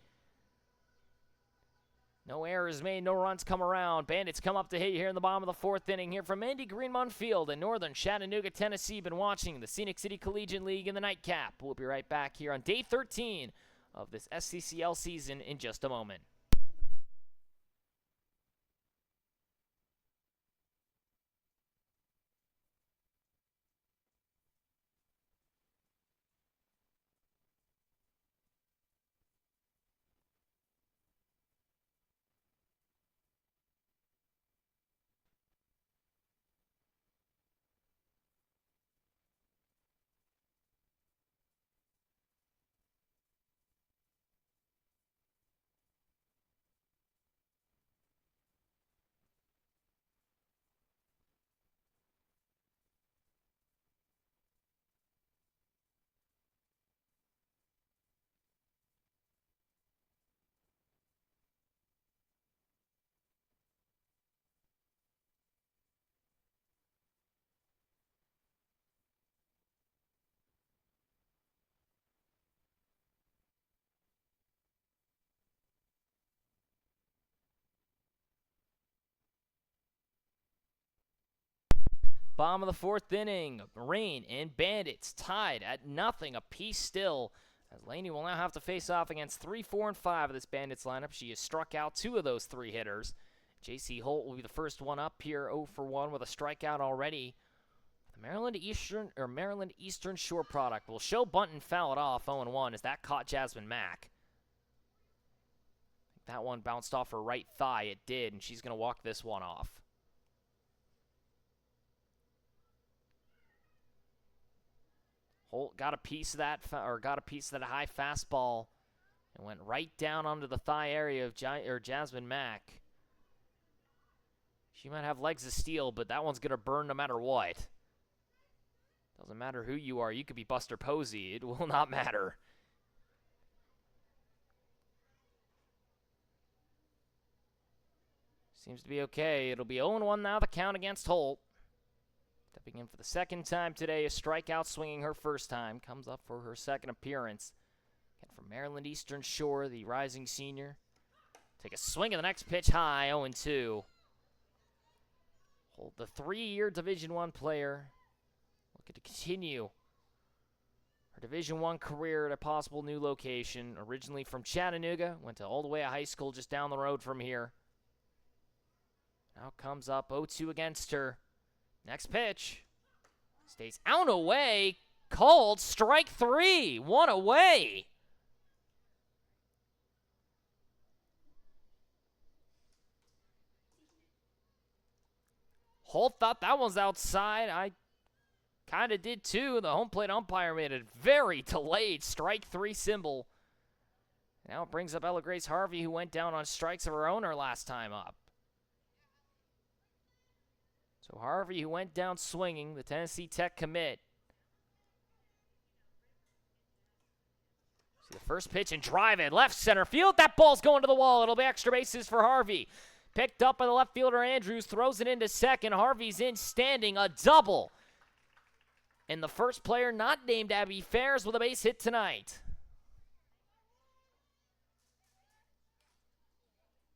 No errors made, no runs come around. Bandits come up to hit here in the bottom of the fourth inning here from Andy Greenmont Field in northern Chattanooga, Tennessee. Been watching the Scenic City Collegiate League in the nightcap. We'll be right back here on day 13 of this SCCL season in just a moment. Bottom of the fourth inning, Rain and Bandits tied at nothing, apiece still. As Laney will now have to face off against 3, 4, and 5 of this Bandits lineup. She has struck out 2 of those 3 hitters. J.C. Holt will be the first one up here, 0 for 1 with a strikeout already. The Maryland Eastern Shore product will show bunt and foul it off 0-1 as that caught Jasmine Mack. That one bounced off her right thigh. It did, and she's going to walk this one off. Holt got a piece of that, high fastball and went right down onto the thigh area of Jasmine Mack. She might have legs of steel, but that one's going to burn no matter what. Doesn't matter who you are. You could be Buster Posey. It will not matter. Seems to be okay. It'll be 0-1 now, the count against Holt. Stepping in for the second time today, a strikeout swinging her first time. Comes up for her second appearance. Again, from Maryland Eastern Shore, the rising senior. Take a swing at the next pitch high, 0-2. Hold the 3-year Division I player. Looking to continue her Division I career at a possible new location. Originally from Chattanooga, went to all the way to high school just down the road from here. Now comes up 0-2 against her. Next pitch. Stays out and away. Called strike 3. 1 away. Holt thought that one's outside. I kind of did too. The home plate umpire made a very delayed strike 3 symbol. Now it brings up Ella Grace Harvey, who went down on strikes of her own her last time up. So Harvey, who went down swinging, the Tennessee Tech commit. See the first pitch and drive it. Left center field. That ball's going to the wall. It'll be extra bases for Harvey. Picked up by the left fielder Andrews. Throws it into second. Harvey's in standing. A double. And the first player not named Abby Fairs with a base hit tonight.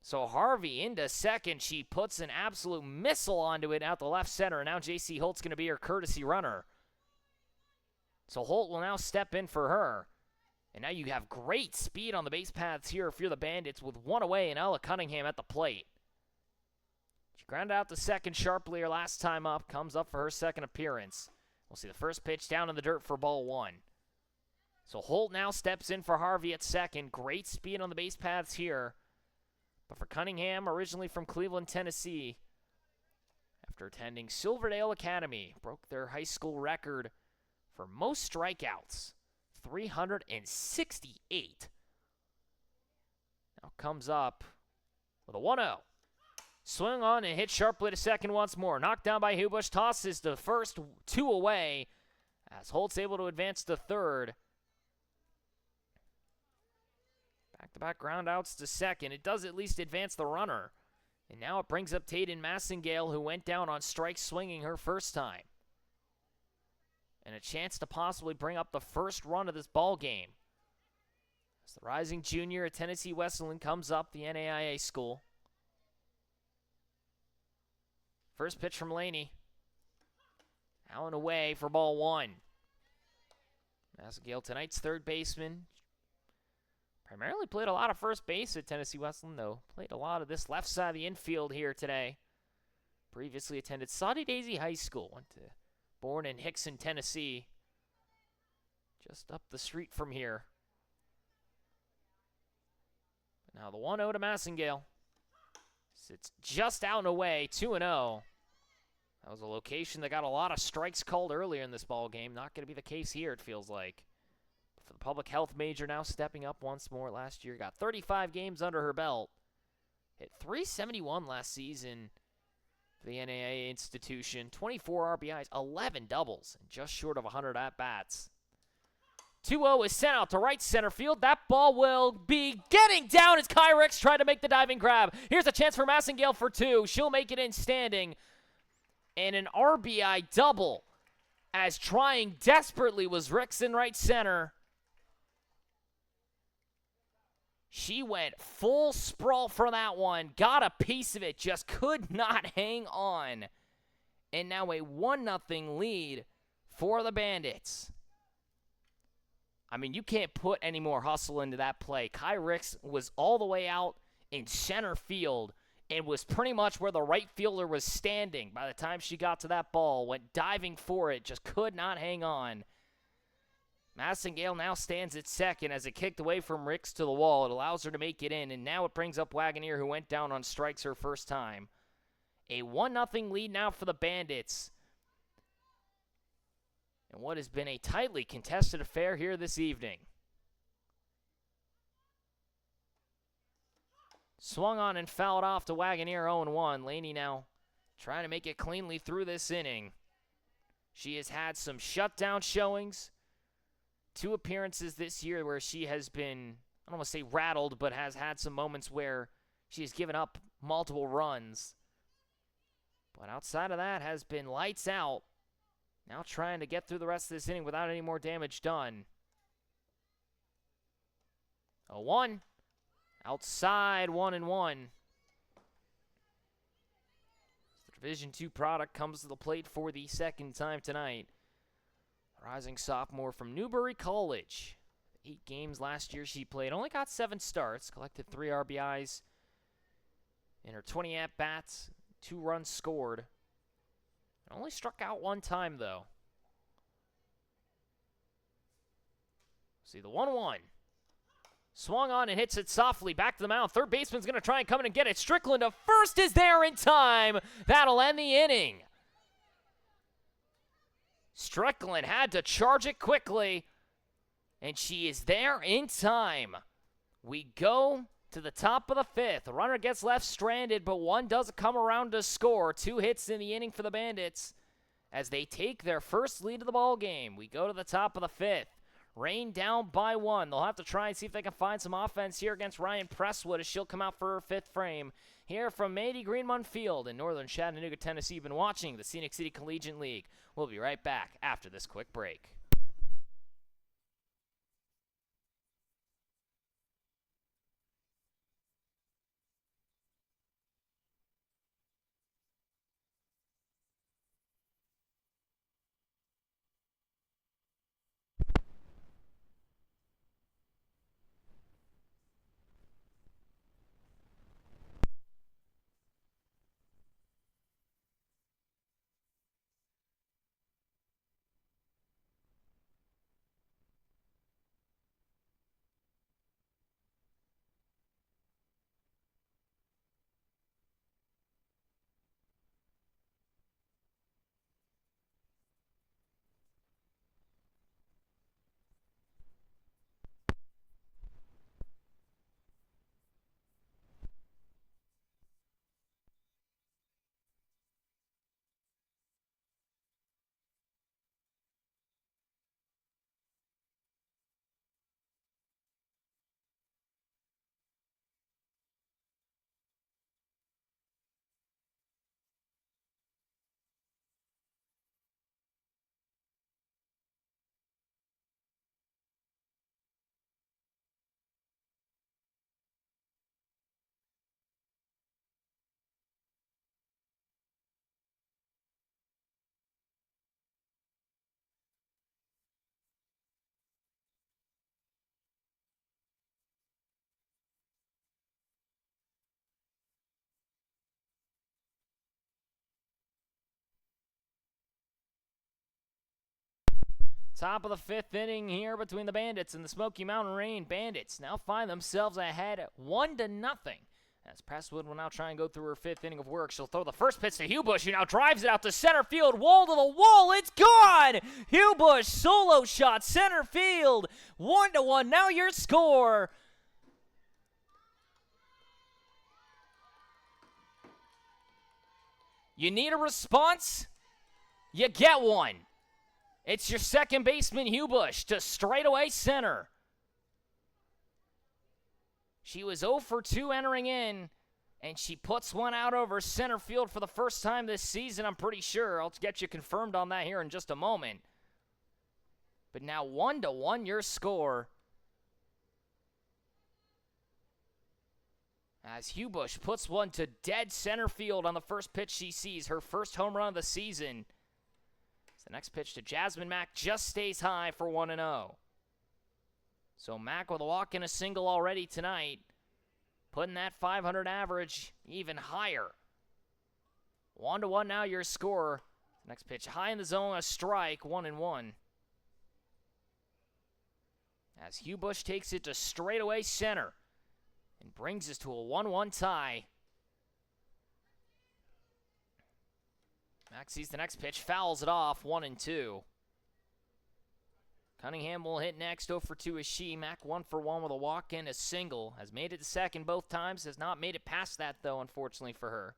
So Harvey into second. She puts an absolute missile onto it out the left center. And now J.C. Holt's going to be her courtesy runner. So Holt will now step in for her. And now you have great speed on the base paths here if you're the Bandits with 1 away and Ella Cunningham at the plate. She grounded out the second sharply her last time up. Comes up for her second appearance. We'll see the first pitch down in the dirt for ball 1. So Holt now steps in for Harvey at second. Great speed on the base paths here. But for Cunningham, originally from Cleveland, Tennessee, after attending Silverdale Academy, broke their high school record for most strikeouts. 368. Now comes up with a 1-0. Swing on and hit sharply to second once more. Knocked down by Hubush. Tosses the first two away as Holt's able to advance to third. Back-to-back groundouts to second. It does at least advance the runner. And now it brings up Tayden Massengale, who went down on strikes swinging her first time. And a chance to possibly bring up the first run of this ball game. As the rising junior at Tennessee Wesleyan comes up, the NAIA school. First pitch from Laney. Out and away for ball one. Massengale, tonight's third baseman. Primarily played a lot of first base at Tennessee Wesleyan, though. Played a lot of this left side of the infield here today. Previously attended Saudi Daisy High School. Born in Hickson, Tennessee. Just up the street from here. But now the 1-0 to Massengale. Sits just out and away, 2-0. That was a location that got a lot of strikes called earlier in this ball game. Not going to be the case here, it feels like. For the public health major now stepping up once more. Last year got 35 games under her belt. Hit 371 last season for the NAIA institution. 24 RBIs, 11 doubles, and just short of 100 at-bats. 2-0 is sent out to right center field. That ball will be getting down as Kai Ricks tried to make the diving grab. Here's a chance for Massengale for two. She'll make it in standing. And an RBI double as trying desperately was Ricks in right center. She went full sprawl for that one. Got a piece of it. Just could not hang on. And now a 1-0 lead for the Bandits. I mean, you can't put any more hustle into that play. Kai Ricks was all the way out in center field and was pretty much where the right fielder was standing by the time she got to that ball. Went diving for it. Just could not hang on. Massengale now stands at second as it kicked away from Ricks to the wall. It allows her to make it in, and now it brings up Wagoneer, who went down on strikes her first time. A 1-0 lead now for the Bandits. And what has been a tightly contested affair here this evening. Swung on and fouled off to Wagoneer, 0-1. Laney now trying to make it cleanly through this inning. She has had some shutdown showings. 2 appearances this year where she has been, I don't want to say rattled, but has had some moments where she has given up multiple runs. But outside of that, has been lights out. Now trying to get through the rest of this inning without any more damage done. 0-1. Outside, 1-1. The Division II product comes to the plate for the second time tonight. Rising sophomore from Newbury College. 8 games last year she played. Only got 7 starts. Collected 3 RBIs in her 20 at-bats. 2 runs scored. Only struck out 1 time, though. See the 1-1. Swung on and hits it softly back to the mound. Third baseman's going to try and come in and get it. Strickland to first is there in time. That'll end the inning. Strickland had to charge it quickly, and she is there in time. We go to the top of the 5th. The runner gets left stranded, but one does come around to score. 2 hits in the inning for the Bandits as they take their first lead of the ball game. We go to the top of the 5th. Rain down by 1. They'll have to try and see if they can find some offense here against Ryan Presswood as she'll come out for her 5th frame. Here from Mady Greenmont Field in northern Chattanooga, Tennessee. You've been watching the Scenic City Collegiate League. We'll be right back after this quick break. Top of the 5th inning here between the Bandits and the Smoky Mountain Rain. Bandits now find themselves ahead 1-0. As Presswood will now try and go through her 5th inning of work. She'll throw the first pitch to Hubush, who now drives it out to center field. Wall to the wall. It's gone! Hubush, solo shot, center field. 1-1. Now your score. You need a response? You get one. It's your second baseman, Hubush, to straightaway center. She was 0 for 2 entering in, and she puts one out over center field for the first time this season, I'm pretty sure. I'll get you confirmed on that here in just a moment. But now 1-1 your score. As Hubush puts one to dead center field on the first pitch she sees, her first home run of the season. The next pitch to Jasmine Mack just stays high for 1-0. So Mack with a walk and a single already tonight, putting that 500 average even higher. 1-1 now your score. Next pitch high in the zone, a strike, 1-1. As Hubush takes it to straightaway center and brings us to a 1-1 tie. Mack sees the next pitch, fouls it off, 1-2. Cunningham will hit next, 0 for 2 is she. Mack 1 for 1 with a walk and a single. Has made it to second both times, has not made it past that, though, unfortunately for her.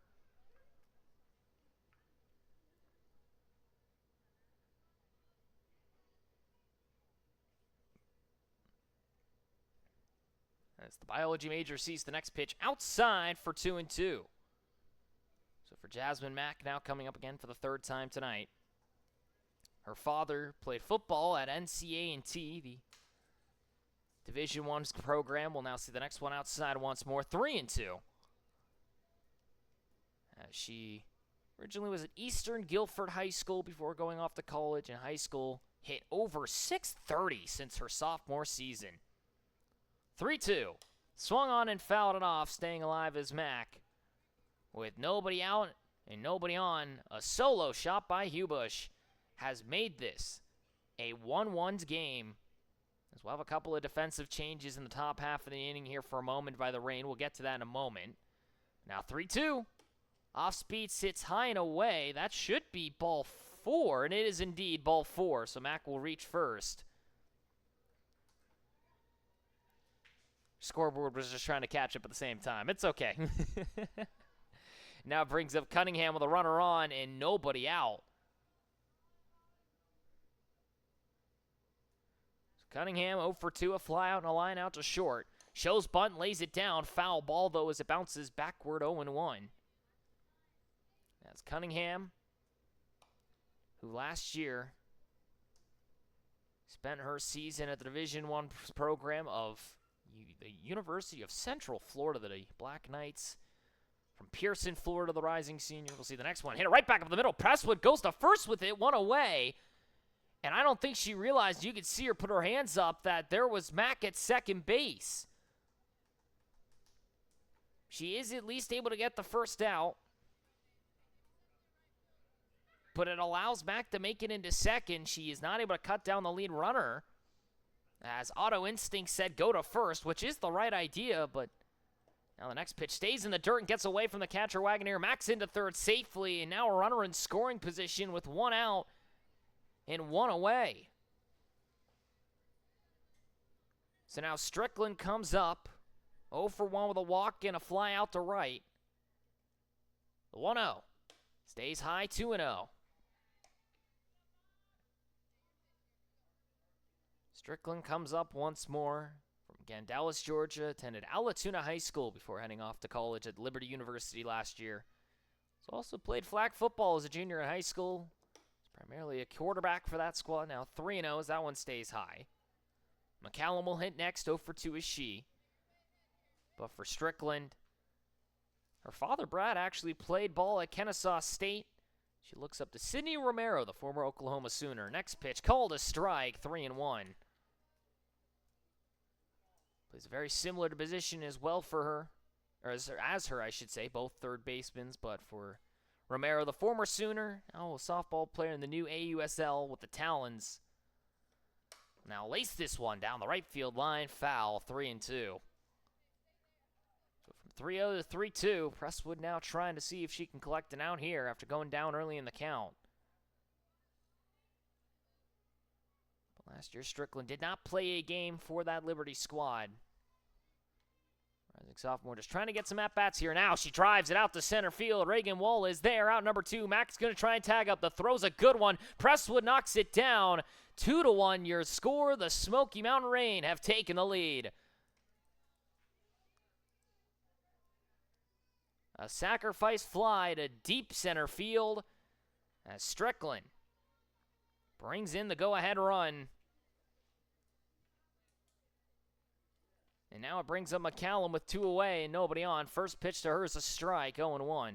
As the biology major sees the next pitch outside for 2-2. So for Jasmine Mack, now coming up again for the 3rd time tonight. Her father played football at NCA&T, the Division I program. We'll now see the next one outside once more, 3-2. As she originally was at Eastern Guilford High School before going off to college. In high school, hit over 630 since her sophomore season. 3-2. Swung on and fouled it off, staying alive as Mack. With nobody out and nobody on, a solo shot by Hubush has made this a 1-1 game. As we'll have a couple of defensive changes in the top half of the inning here for a moment by the Rain. We'll get to that in a moment. Now 3-2. Off speed sits high and away. That should be ball 4, and it is indeed ball 4, so Mack will reach first. Scoreboard was just trying to catch up at the same time. It's okay. Now brings up Cunningham with a runner on and nobody out. So Cunningham 0 for 2, a fly out and a line out to short. Shows bunt, lays it down. Foul ball, though, as it bounces backward 0-1. That's Cunningham, who last year spent her season at the Division I program of the University of Central Florida, the Black Knights. From Pearson, Florida, the rising senior. We'll see the next one. Hit it right back up the middle. Presswood goes to first with it, one away. And I don't think she realized, you could see her put her hands up, that there was Mack at second base. She is at least able to get the first out. But it allows Mack to make it into second. She is not able to cut down the lead runner. As auto instinct said, go to first, which is the right idea, but now the next pitch stays in the dirt and gets away from the catcher Wagoneer. Mack's into third safely, and now a runner in scoring position with one out and one away. So now Strickland comes up, 0 for 1 with a walk and a fly out to right. The 1-0 stays high, 2-0. Strickland comes up once more from, again, Dallas, Georgia. Attended Alatoona High School before heading off to college at Liberty University last year. He's also played flag football as a junior in high school. He's primarily a quarterback for that squad. Now 3-0 as that one stays high. McCallum will hit next. 0 for 2 is she. But for Strickland, her father, Brad, actually played ball at Kennesaw State. She looks up to Sydney Romero, the former Oklahoma Sooner. Next pitch, called a strike, 3-1. Plays a very similar to position as well for her, or as her, I should say, both third basemen. But for Romero, the former Sooner, now a softball player in the new AUSL with the Talons. Now lace this one down the right field line. Foul, 3-2. So from 3-0 to 3-2, Presswood now trying to see if she can collect an out here after going down early in the count. But last year, Strickland did not play a game for that Liberty squad. Rising sophomore just trying to get some at-bats here. Now she drives it out to center field. Reagan Wall is there, out number 2. Mack's going to try and tag up. The throw's a good one. Presswood knocks it down. 2-1 your score. The Smoky Mountain Rain have taken the lead. A sacrifice fly to deep center field as Strickland brings in the go-ahead run. And now it brings up McCallum with 2 away and nobody on. First pitch to her is a strike, 0-1.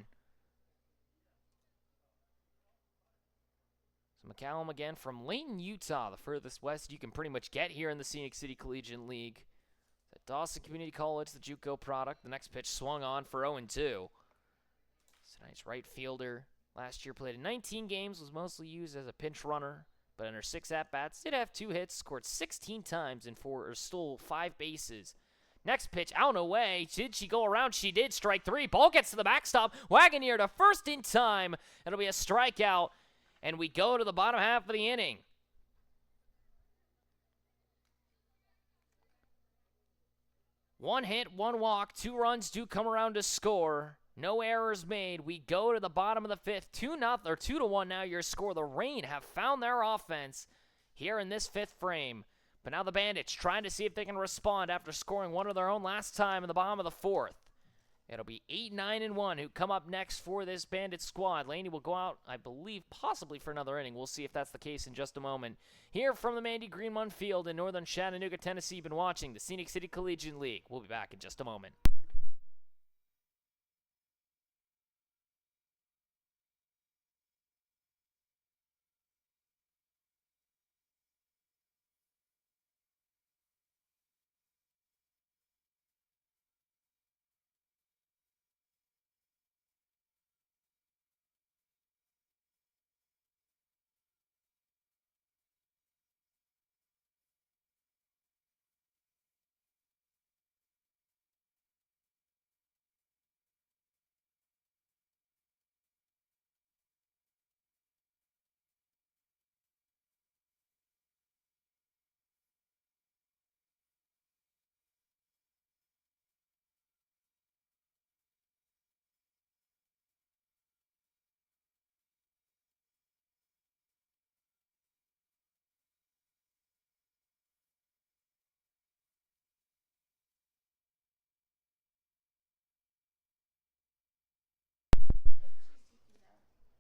So McCallum again from Layton, Utah, the furthest west you can pretty much get here in the Scenic City Collegiate League. At Dawson Community College, the JUCO product. The next pitch swung on for 0-2. It's a nice right fielder. Last year played in 19 games, was mostly used as a pinch runner. But in her 6 at-bats, did have 2 hits, scored 16 times and stole 5 bases. Next pitch, out and away. Did she go around? She did. Strike 3. Ball gets to the backstop. Wagoneer to first in time. It'll be a strikeout. And we go to the bottom half of the inning. One hit, 1 walk, 2 runs do come around to score. No errors made. We go to the bottom of the 5th. 2-1 now your score. The Rain have found their offense here in this 5th frame. But now the Bandits trying to see if they can respond after scoring one of their own last time in the bottom of the 4th. It'll be 8-9-1 who come up next for this Bandit squad. Laney will go out, I believe, possibly for another inning. We'll see if that's the case in just a moment. Here from the Mandy Greenmon Field in northern Chattanooga, Tennessee, you've been watching the Scenic City Collegiate League. We'll be back in just a moment.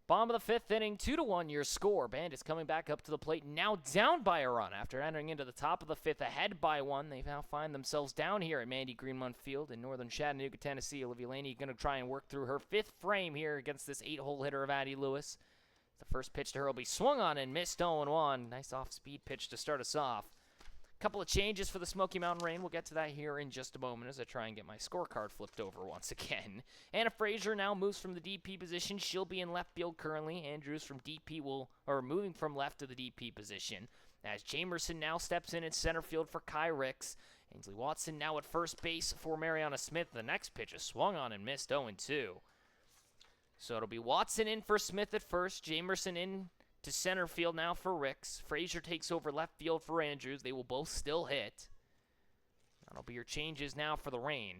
Bottom of the 5th inning, 2-1 your score. Bandits coming back up to the plate, now down by a run. After entering into the top of the 5th, ahead by 1. They now find themselves down here at Mandy Greenmon Field in northern Chattanooga, Tennessee. Olivia Laney going to try and work through her 5th frame here against this 8-hole hitter of Addie Lewis. The first pitch to her will be swung on and missed, 0-1. Nice off-speed pitch to start us off. Couple of changes for the Smoky Mountain Rain. We'll get to that here in just a moment as I try and get my scorecard flipped over once again. Anna Frazier now moves from the DP position. She'll be in left field currently. Andrews from DP moving from left to the DP position. As Jamerson now steps in center field for Kai Ricks. Ainsley Watson now at first base for Mariana Smith. The next pitch is swung on and missed, 0-2. So it'll be Watson in for Smith at first. Jamerson in to center field now for Ricks. Frazier takes over left field for Andrews. They will both still hit. That'll be your changes now for the Rain.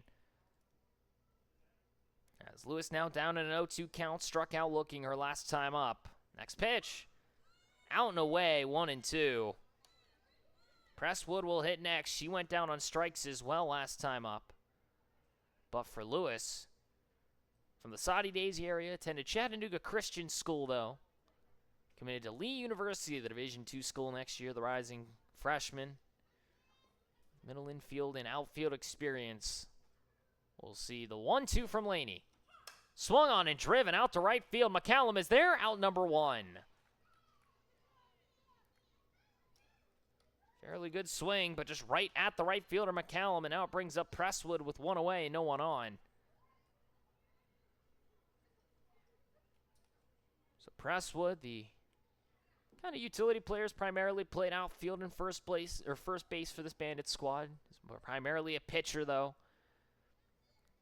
As Lewis now down in an 0-2 count, struck out looking her last time up. Next pitch. Out and away, 1-2. Presswood will hit next. She went down on strikes as well last time up. But for Lewis, from the Saudi Daisy area, attended Chattanooga Christian School though. Committed to Lee University, the Division II school next year, the rising freshman. Middle infield and outfield experience. We'll see the 1-2 from Laney. Swung on and driven out to right field. McCallum is there, out number 1. Fairly good swing, but just right at the right fielder, McCallum, and now it brings up Presswood with 1 away and no one on. So Presswood, the Kind of utility players, primarily played outfield and first base for this Bandits squad. Primarily a pitcher, though.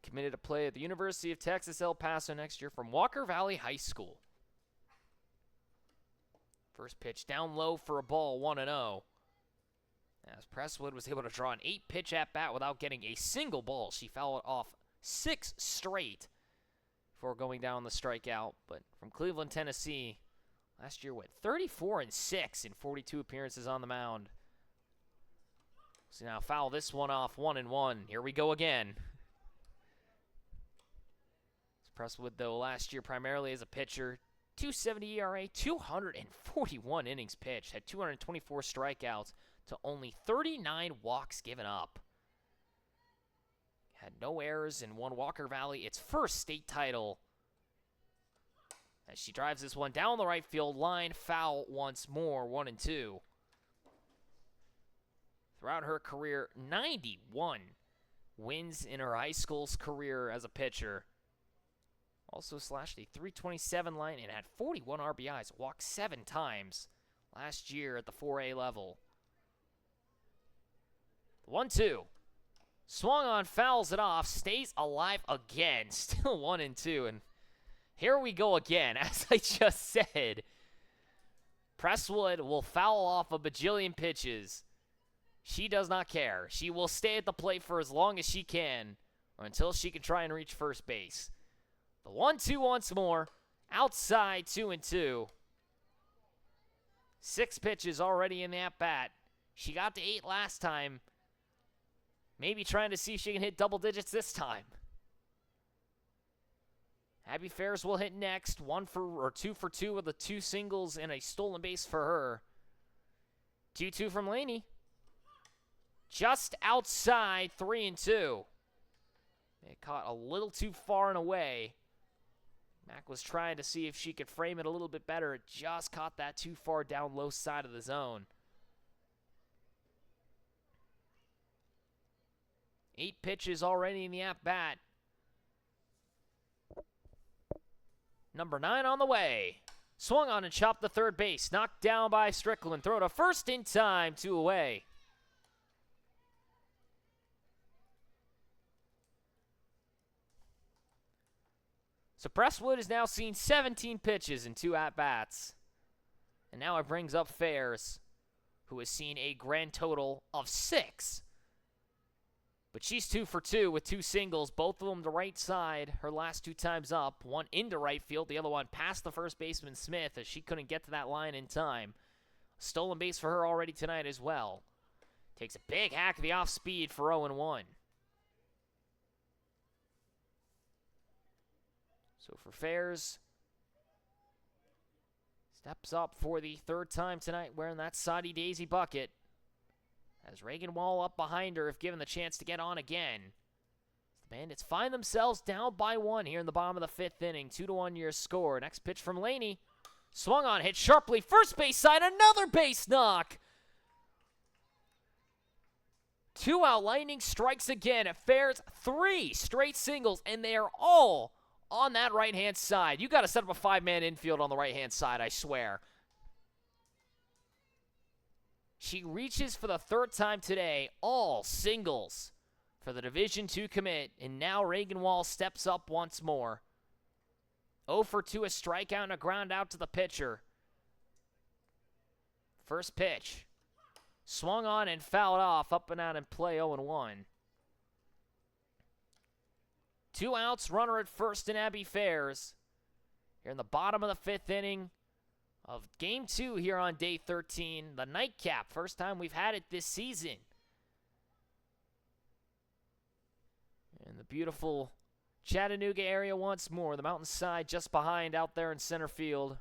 Committed to play at the University of Texas El Paso next year from Walker Valley High School. First pitch down low for a ball, 1-0. As Presswood was able to draw an 8-pitch at-bat without getting a single ball. She fouled off 6 straight before going down the strikeout. But from Cleveland, Tennessee, last year went 34-6 in 42 appearances on the mound. So now foul this one off, 1-1. Here we go again. Presswood, though, last year primarily as a pitcher, 2.70 ERA, 241 innings pitched, had 224 strikeouts to only 39 walks given up. Had no errors and won Walker Valley its first state title. As she drives this one down the right field line, foul once more, 1-2. Throughout her career, 91 wins in her high school's career as a pitcher. Also slashed a .327 line and had 41 RBIs, walked 7 times last year at the 4A level. 1-2. Swung on, fouls it off, stays alive again. Still 1-2. And here we go again. As I just said, Presswood will foul off a bajillion pitches. She does not care. She will stay at the plate for as long as she can or until she can try and reach first base. The 1-2 once more. Outside, 2-2. 6 pitches already in the at-bat. She got to 8 last time. Maybe trying to see if she can hit double digits this time. Abby Fairs will hit next. 2 for 2 with the 2 singles and a stolen base for her. 2-2 from Laney. Just outside, 3-2. It caught a little too far and away. Mack was trying to see if she could frame it a little bit better. It just caught that too far down low side of the zone. 8 pitches already in the at-bat. Number 9 on the way. Swung on and chopped to third base. Knocked down by Strickland. Throw to first in time, 2 away. So Presswood has now seen 17 pitches in 2 at-bats. And now it brings up Fairs, who has seen a grand total of 6. But she's 2 for 2 with 2 singles, both of them to right side. Her last 2 times up, one into right field, the other one past the first baseman Smith as she couldn't get to that line in time. Stolen base for her already tonight as well. Takes a big hack of the off speed for 0-1. So for Fairs, steps up for the 3rd time tonight wearing that Soddy Daisy bucket. As Reagan Wall up behind her if given the chance to get on again. The Bandits find themselves down by 1 here in the bottom of the 5th inning. 2-1 your score. Next pitch from Laney. Swung on, hit sharply. First base side, another base knock. 2 out, Lightning strikes again. It Fairs 3 straight singles, and they are all on that right-hand side. You got to set up a 5-man infield on the right-hand side, I swear. She reaches for the 3rd time today, all singles for the Division II commit, and now Reagan Wall steps up once more. 0 for 2, a strikeout and a ground out to the pitcher. First pitch. Swung on and fouled off, up and out in play, 0-1. 2 outs, runner at first in Abby Fairs. Here in the bottom of the 5th inning of Game 2 here on Day 13. The nightcap, first time we've had it this season. And the beautiful Chattanooga area once more. The mountainside just behind out there in center field.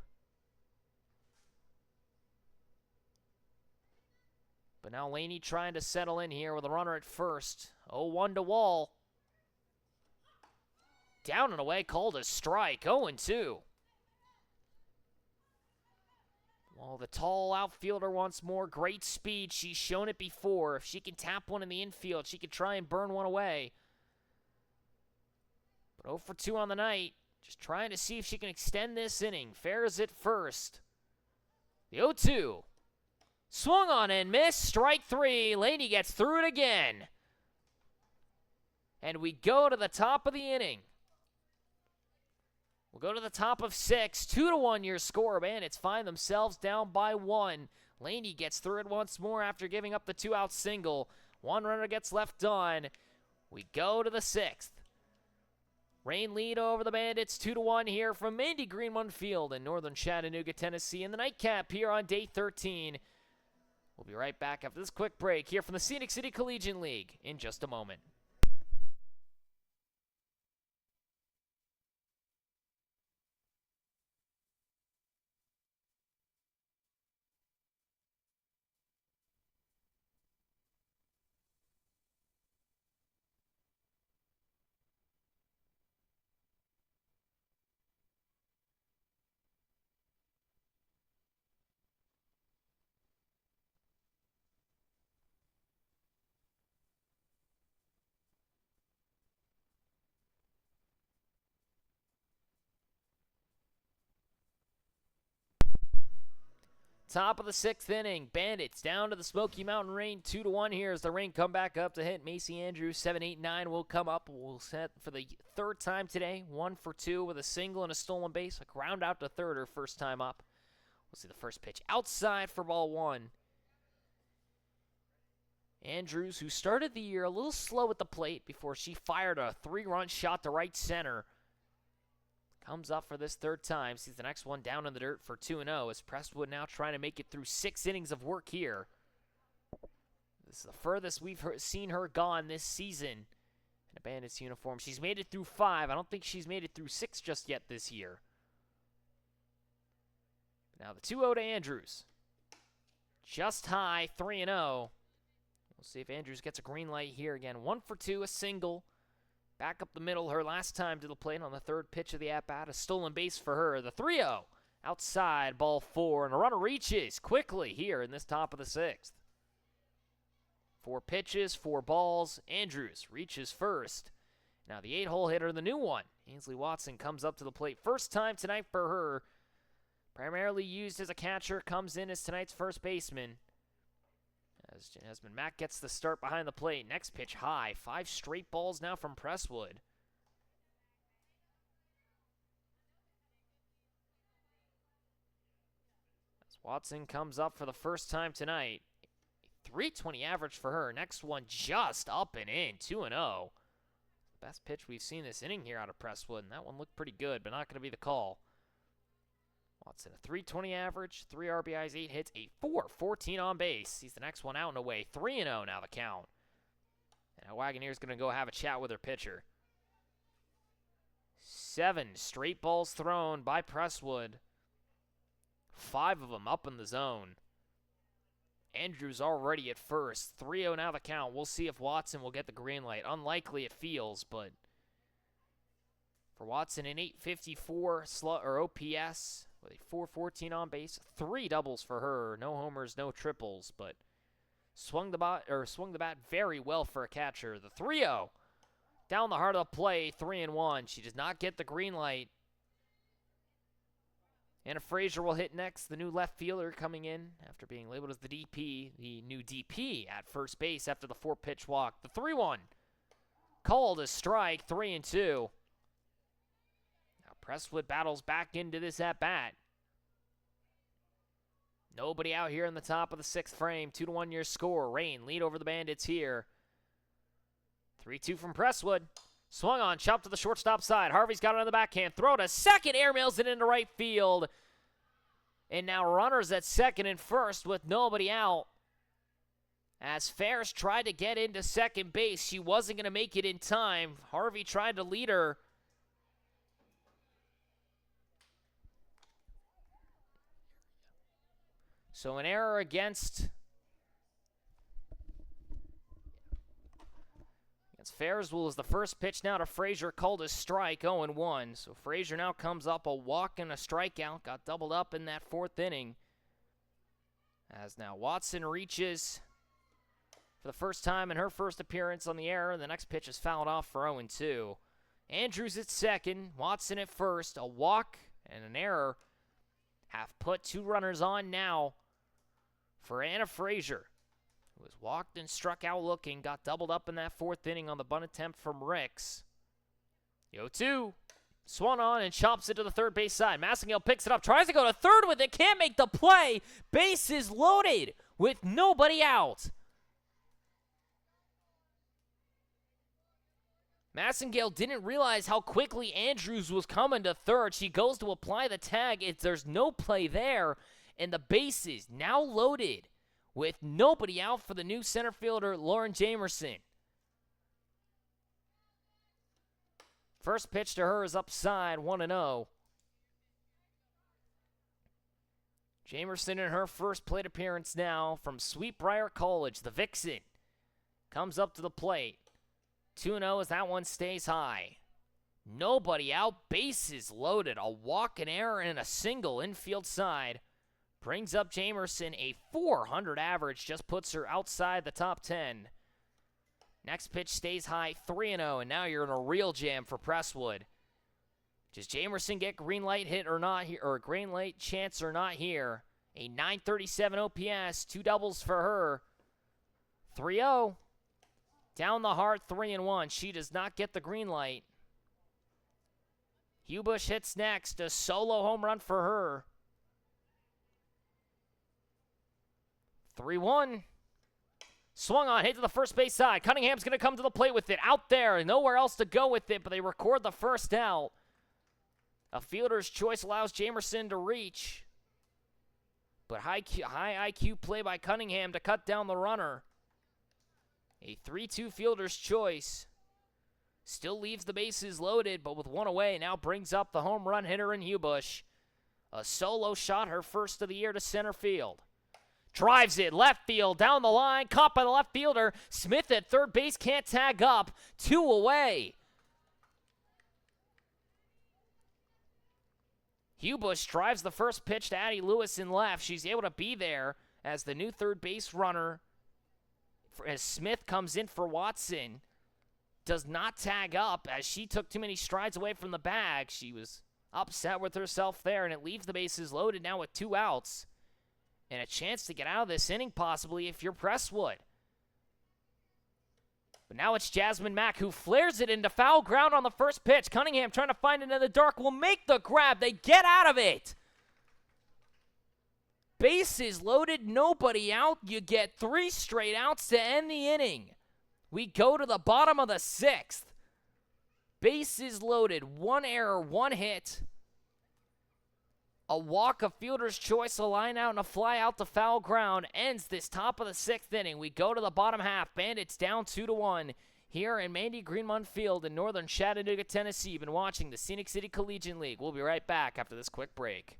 But now Laney trying to settle in here with a runner at first. 0-1 to Wall. Down and away, called a strike. 0-2. Well, the tall outfielder once more. Great speed. She's shown it before. If she can tap one in the infield, she can try and burn one away. But 0 for 2 on the night. Just trying to see if she can extend this inning. Fairs at first. The 0-2. Swung on and missed. Strike three. Laney gets through it again. And we go to the top of the inning. We'll go to the top of 6. 2-1 your score. Bandits find themselves down by 1. Laney gets through it once more after giving up the 2-out single. One runner gets left on. We go to the 6th. Rain lead over the Bandits 2-1 here from Bandy Green One Field in northern Chattanooga, Tennessee in the nightcap here on day 13. We'll be right back after this quick break here from the Scenic City Collegiate League in just a moment. Top of the 6th inning, Bandits down to the Smoky Mountain Rain 2-1 here as the Rain come back up to hit. Macy Andrews 7-8-9 will come up. We'll set for the 3rd time today, 1 for 2 with a single and a stolen base. A ground out to third her first time up. We'll see the first pitch outside for ball 1. Andrews, who started the year a little slow at the plate before she fired a 3-run shot to right center, comes up for this 3rd time. Sees the next one down in the dirt for 2-0 as Prestwood now trying to make it through 6 innings of work here. This is the furthest we've seen her gone this season in a Bandits uniform. She's made it through 5. I don't think she's made it through 6 just yet this year. Now the 2-0 to Andrews. Just high, 3-0. We'll see if Andrews gets a green light here again. 1 for 2, a single. Back up the middle, her last time to the plate on the 3rd pitch of the at-bat. A stolen base for her. The 3-0. Outside, ball 4. And a runner reaches quickly here in this top of the 6th. 4 pitches, 4 balls. Andrews reaches first. Now the 8-hole hitter, the new one. Ainsley Watson comes up to the plate. First time tonight for her. Primarily used as a catcher. Comes in as tonight's first baseman. As Jasmine Mack gets the start behind the plate. Next pitch high. 5 straight balls now from Prestwood. As Watson comes up for the first time tonight. 320 average for her. Next one just up and in. 2-0. Best pitch we've seen this inning here out of Prestwood. And that one looked pretty good, but not going to be the call. Watson, a 320 average, 3 RBIs, 8 hits, a 414 on base. He's the next one out and away. 3-0 now the count. And now Wagoneer's going to go have a chat with her pitcher. 7 straight balls thrown by Prestwood. 5 of them up in the zone. Andrews already at first. 3-0 now the count. We'll see if Watson will get the green light. Unlikely it feels, but for Watson, an 854 OPS. With a 414 on base, 3 doubles for her, no homers, no triples, but swung the bat very well for a catcher. The 3-0 down the heart of the play, 3-1. She does not get the green light. Anna Frazier will hit next, the new left fielder coming in after being labeled as the DP, the new DP at first base after the 4-pitch walk. The 3-1 called a strike, 3-2. Prestwood battles back into this at-bat. Nobody out here in the top of the 6th frame. 2-1 your score. Rain lead over the Bandits here. 3-2 from Prestwood. Swung on, chopped to the shortstop side. Harvey's got it on the backhand. Throw to second, airmails it into right field. And now runners at second and first with nobody out. As Ferris tried to get into second base, she wasn't going to make it in time. Harvey tried to lead her. So an error against Ferris is the first pitch now to Frazier, called a strike, 0-1. So Frazier now comes up a walk and a strikeout, got doubled up in that 4th inning. As now Watson reaches for the first time in her first appearance on the error. The next pitch is fouled off for 0-2. Andrews at second, Watson at first, a walk and an error. have put 2 runners on now for Anna Frazier, who was walked and struck out looking, got doubled up in that 4th inning on the bunt attempt from Ricks. The 0-2. Swung on and chops it to the third base side. Massengale picks it up, tries to go to third with it, can't make the play. Bases loaded with nobody out. Massengale didn't realize how quickly Andrews was coming to third. She goes to apply the tag. There's no play there, and the bases now loaded with nobody out for the new center fielder, Lauren Jamerson. First pitch to her is upside, 1-0. Jamerson in her first plate appearance now from Sweetbriar College. The Vixen comes up to the plate. 2-0 as that one stays high. Nobody out, bases loaded. A walk, an error, and a single infield side. Brings up Jamerson, a .400 average, just puts her outside the top 10. Next pitch stays high, 3-0, and now you're in a real jam for Presswood. Does Jamerson get green light hit or not here, or green light chance or not here? A .937 OPS, 2 doubles for her. 3-0. Down the heart, 3-1. She does not get the green light. Hubush hits next, a solo home run for her. 3-1. Swung on, hit to the first base side. Cunningham's going to come to the plate with it. Out there, nowhere else to go with it, but they record the first out. A fielder's choice allows Jamerson to reach. But high IQ play by Cunningham to cut down the runner. A 3-2 fielder's choice. Still leaves the bases loaded, but with 1 away, now brings up the home run hitter in Hubush. A solo shot, her first of the year, to center field. Drives it, left field, down the line, caught by the left fielder. Smith at third base, can't tag up. 2 away. Hubush drives the first pitch to Addie Lewis in left. She's able to be there as the new third base runner. As Smith comes in for Watson. Does not tag up as she took too many strides away from the bag. She was upset with herself there, and it leaves the bases loaded now with 2 outs. And a chance to get out of this inning, possibly, if you're Presswood. But now it's Jasmine Mack who flares it into foul ground on the first pitch. Cunningham trying to find it in the dark will make the grab. They get out of it. Bases loaded, nobody out. You get 3 straight outs to end the inning. We go to the bottom of the 6th. Bases loaded, 1 error, 1 hit. A walk, a fielder's choice, a line out, and a fly out to foul ground ends this top of the 6th inning. We go to the bottom half. Bandits down 2-1 here in Mandy Greenmont Field in northern Chattanooga, Tennessee. You've been watching the Scenic City Collegiate League. We'll be right back after this quick break.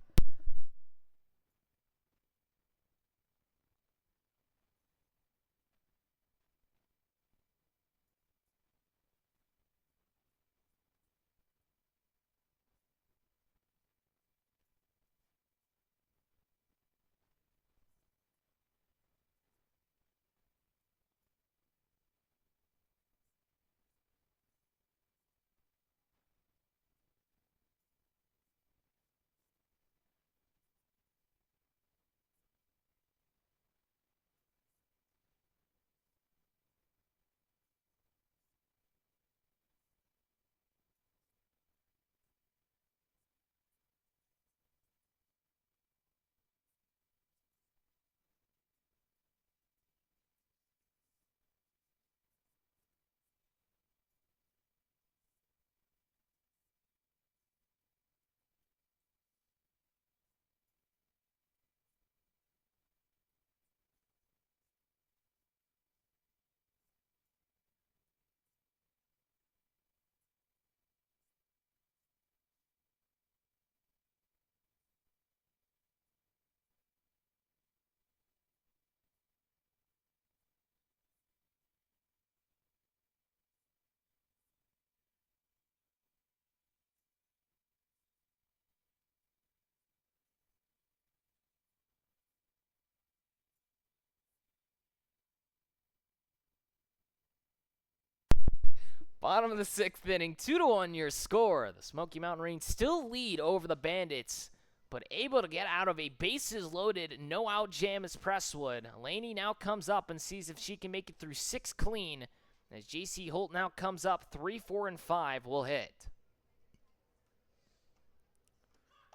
Bottom of the 6th inning, 2-1 your score. The Smoky Mountain Rain still lead over the Bandits but able to get out of a bases-loaded, no-out jam as Presswood. Laney now comes up and sees if she can make it through 6 clean, as J.C. Holt now comes up 3, 4, and 5 will hit.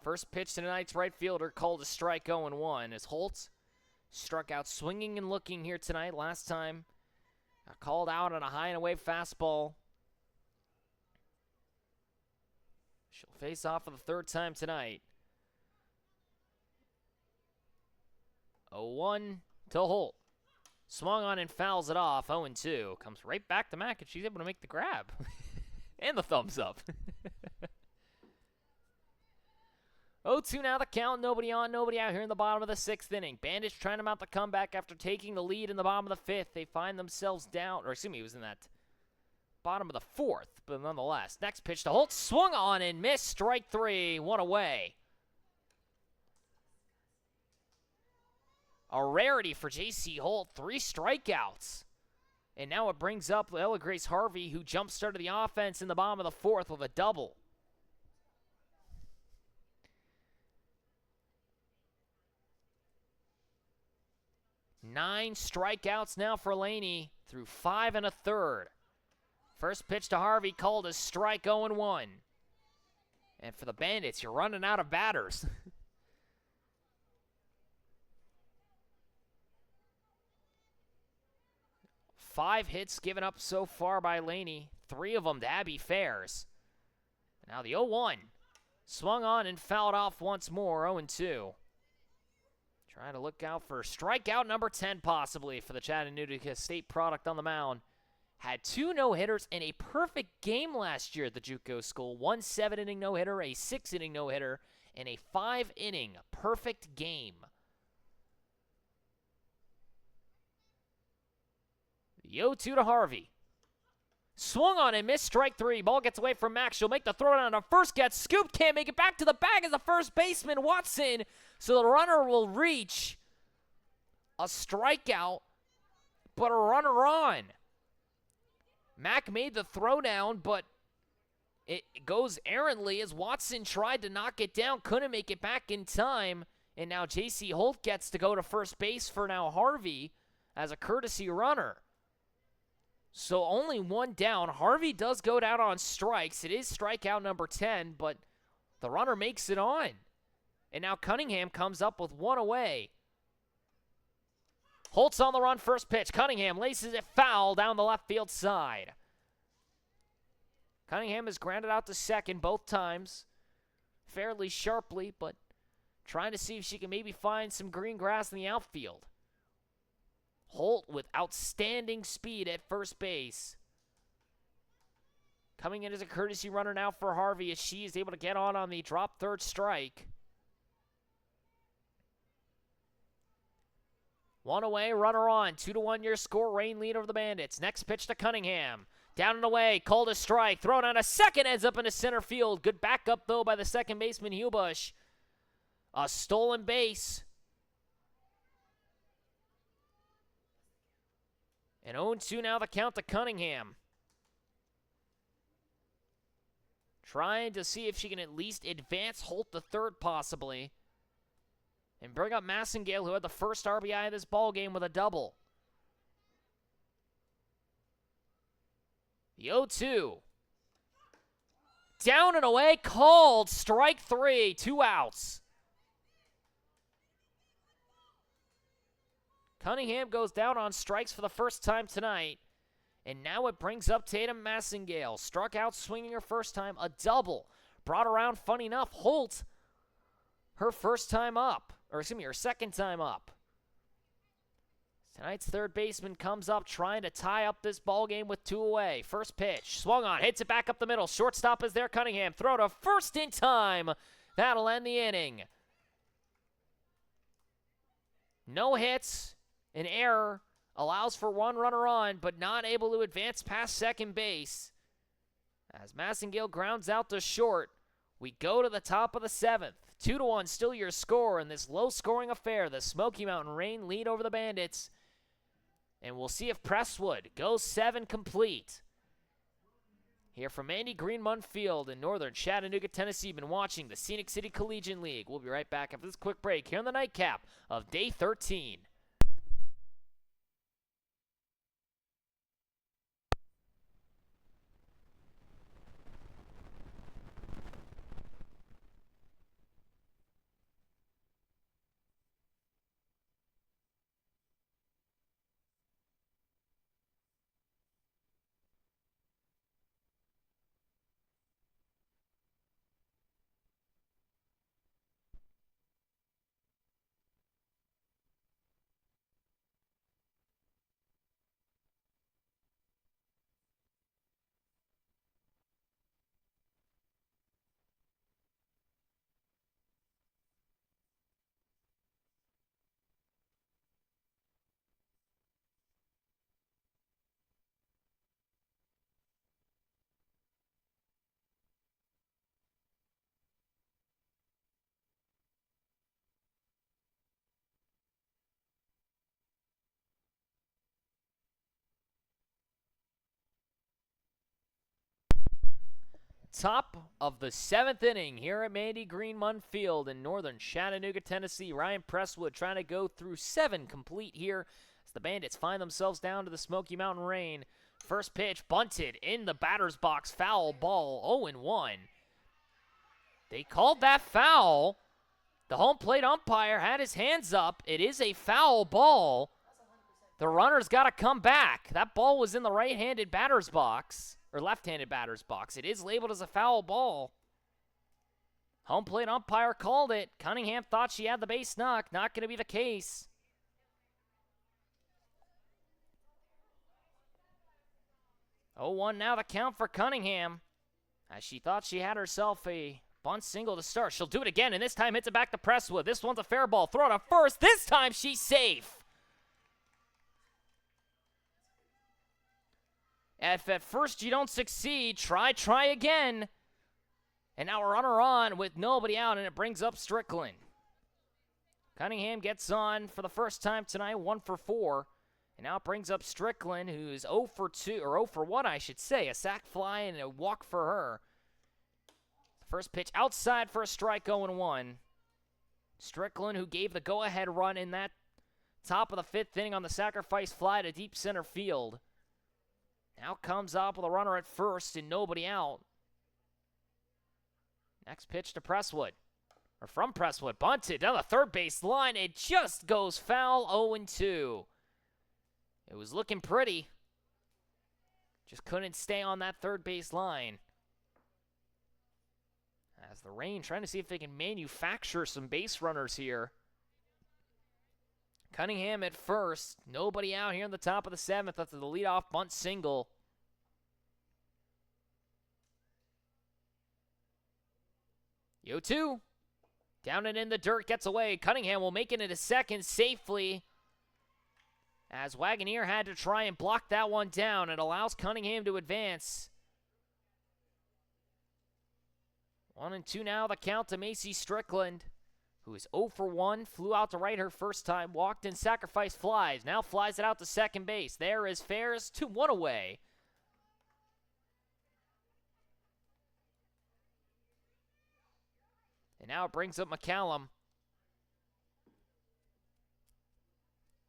First pitch to tonight's right fielder, called a strike 0-1, as Holt struck out swinging and looking here tonight. Last time, called out on a high and away fastball. She'll face off for the 3rd time tonight. 0-1 to Holt. Swung on and fouls it off. 0-2. Comes right back to Mack, and she's able to make the grab. And the thumbs up. 0-2 now the count. Nobody on, nobody out here in the bottom of the 6th inning. Bandits trying to mount the comeback after taking the lead in the bottom of the 5th. They find themselves down, or excuse me, it was in that bottom of the 4th, but nonetheless. Next pitch to Holt. Swung on and missed. Strike 3. 1 away. A rarity for J.C. Holt. 3 strikeouts. And now it brings up Ella Grace Harvey, who jump-started the offense in the bottom of the 4th with a double. Nine strikeouts now for Laney through 5 1/3. First pitch to Harvey, called a strike. 0-1. And for the Bandits, you're running out of batters. 5 hits given up so far by Laney, 3 of them to Abby Fairs. Now the 0-1. Swung on and fouled off once more. 0-2. Trying to look out for strikeout number 10 possibly for the Chattanooga State product on the mound. Had 2 no-hitters and a perfect game last year at the JUCO school. 1 7-inning no-hitter, a 6-inning no-hitter, and a 5-inning perfect game. The 0-2 to Harvey. Swung on and missed. Strike 3. Ball gets away from Max. She'll make the throw down to first. Gets scooped. Can't make it back to the bag as the first baseman, Watson. So the runner will reach a strikeout, but a runner on. Mack made the throw down, but it goes errantly as Watson tried to knock it down. Couldn't make it back in time. And now J.C. Holt gets to go to first base for now Harvey as a courtesy runner. So only 1 down. Harvey does go down on strikes. It is strikeout number 10, but the runner makes it on. And now Cunningham comes up with 1 away. Holt's on the run, first pitch. Cunningham laces it foul down the left field side. Cunningham is grounded out to second both times. Fairly sharply, but trying to see if she can maybe find some green grass in the outfield. Holt with outstanding speed at first base. Coming in as a courtesy runner now for Harvey as she is able to get on the drop third strike. 1 away, runner on. 2-1 your score. Rain lead over the Bandits. Next pitch to Cunningham. Down and away, called a strike. Thrown on a second, ends up into center field. Good backup, though, by the second baseman, Hubush. A stolen base. And 0-2 now the count to Cunningham. Trying to see if she can at least advance Holt the third possibly. And bring up Massengale, who had the first RBI of this ballgame with a double. The 0-2. Down and away, called. Strike 3, 2 outs. Cunningham goes down on strikes for the first time tonight. And now it brings up Tatum Massengale. Struck out swinging her first time, a double. Brought around, funny enough, Holt, her first time up. Or excuse me, her second time up. Tonight's third baseman comes up trying to tie up this ball game with 2 away. First pitch, swung on, hits it back up the middle. Shortstop is there, Cunningham. Throw to first in time. That'll end the inning. No hits, an error. Allows for 1 runner on, but not able to advance past second base. As Massengale grounds out to short, we go to the top of the 7th. 2-1 still your score in this low-scoring affair. The Smoky Mountain Rain lead over the Bandits. And we'll see if Presswood goes 7 complete. here from Andy Greenmont Field in northern Chattanooga, Tennessee. You've been watching the Scenic City Collegiate League. We'll be right back after this quick break here on the nightcap of Day 13. Top of the 7th inning here at Andy Greenmont Field in northern Chattanooga, Tennessee. Ryan Presswood trying to go through 7 complete here as the Bandits find themselves down to the Smoky Mountain Rain. First pitch bunted in the batter's box, foul ball, 0-1. They called that foul. The home plate umpire had his hands up. It is a foul ball. The runner's got to come back. That ball was in the right-handed batter's box. Or left-handed batter's box. It is labeled as a foul ball. Home plate umpire called it. Cunningham thought she had the base knocked. Not going to be the case. Oh, 1 now the count for Cunningham. As she thought she had herself a bunt single to start. She'll do it again, and this time hits it back to Presswood. This one's a fair ball. Throw it to first. This time she's safe. If at first you don't succeed, try again. And now a runner on with nobody out, and it brings up Strickland. Cunningham gets on for the first time tonight, 1 for 4. And now it brings up Strickland, who's 0 for 2, or 0 for 1, I should say. A sac fly and a walk for her. First pitch outside for a strike, 0-1. Strickland, who gave the go-ahead run in that top of the 5th inning on the sacrifice fly to deep center field. Now comes up with a runner at first and nobody out. Next pitch to Presswood. Or from Presswood. Bunted down the third base line. It just goes foul, 0-2. It was looking pretty. Just couldn't stay on that third base line. As the Rain trying to see if they can manufacture some base runners here. Cunningham at first. Nobody out here in the top of the 7th after the leadoff bunt single. The 0-2. Down and in the dirt, gets away. Cunningham will make it into second safely. As Wagoneer had to try and block that one down. It allows Cunningham to advance. 1-2 now, the count to Macy Strickland, who is 0 for 1, flew out to right her first time, walked in, sacrificed flies, now flies it out to second base. There is Ferris, 2-1 away. And now it brings up McCallum.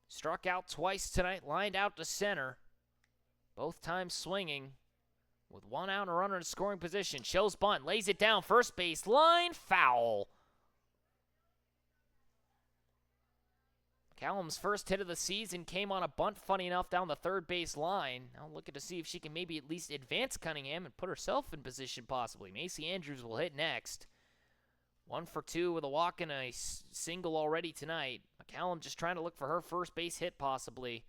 Struck out twice tonight, lined out to center. Both times swinging. With 1 out and a runner in scoring position. Shows bunt, lays it down, first base line, foul. McCallum's first hit of the season came on a bunt, funny enough, down the third base line. Now looking to see if she can maybe at least advance Cunningham and put herself in position possibly. Macy Andrews will hit next. 1 for 2 with a walk and a single already tonight. McCallum just trying to look for her first base hit possibly.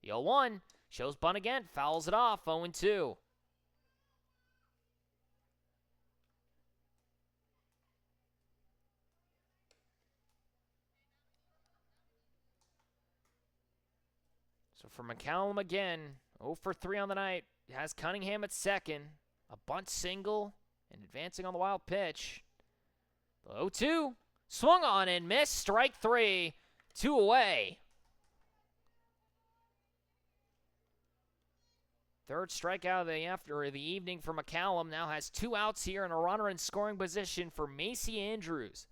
The 0-1 shows bunt again, fouls it off, 0-2. So for McCallum again, 0 for 3 on the night. Has Cunningham at second. A bunt single and advancing on the wild pitch. The 0-2. Swung on and missed. Strike 3. 2 away. Third strikeout of the evening for McCallum. Now has 2 outs here and a runner in scoring position for Macy Andrews.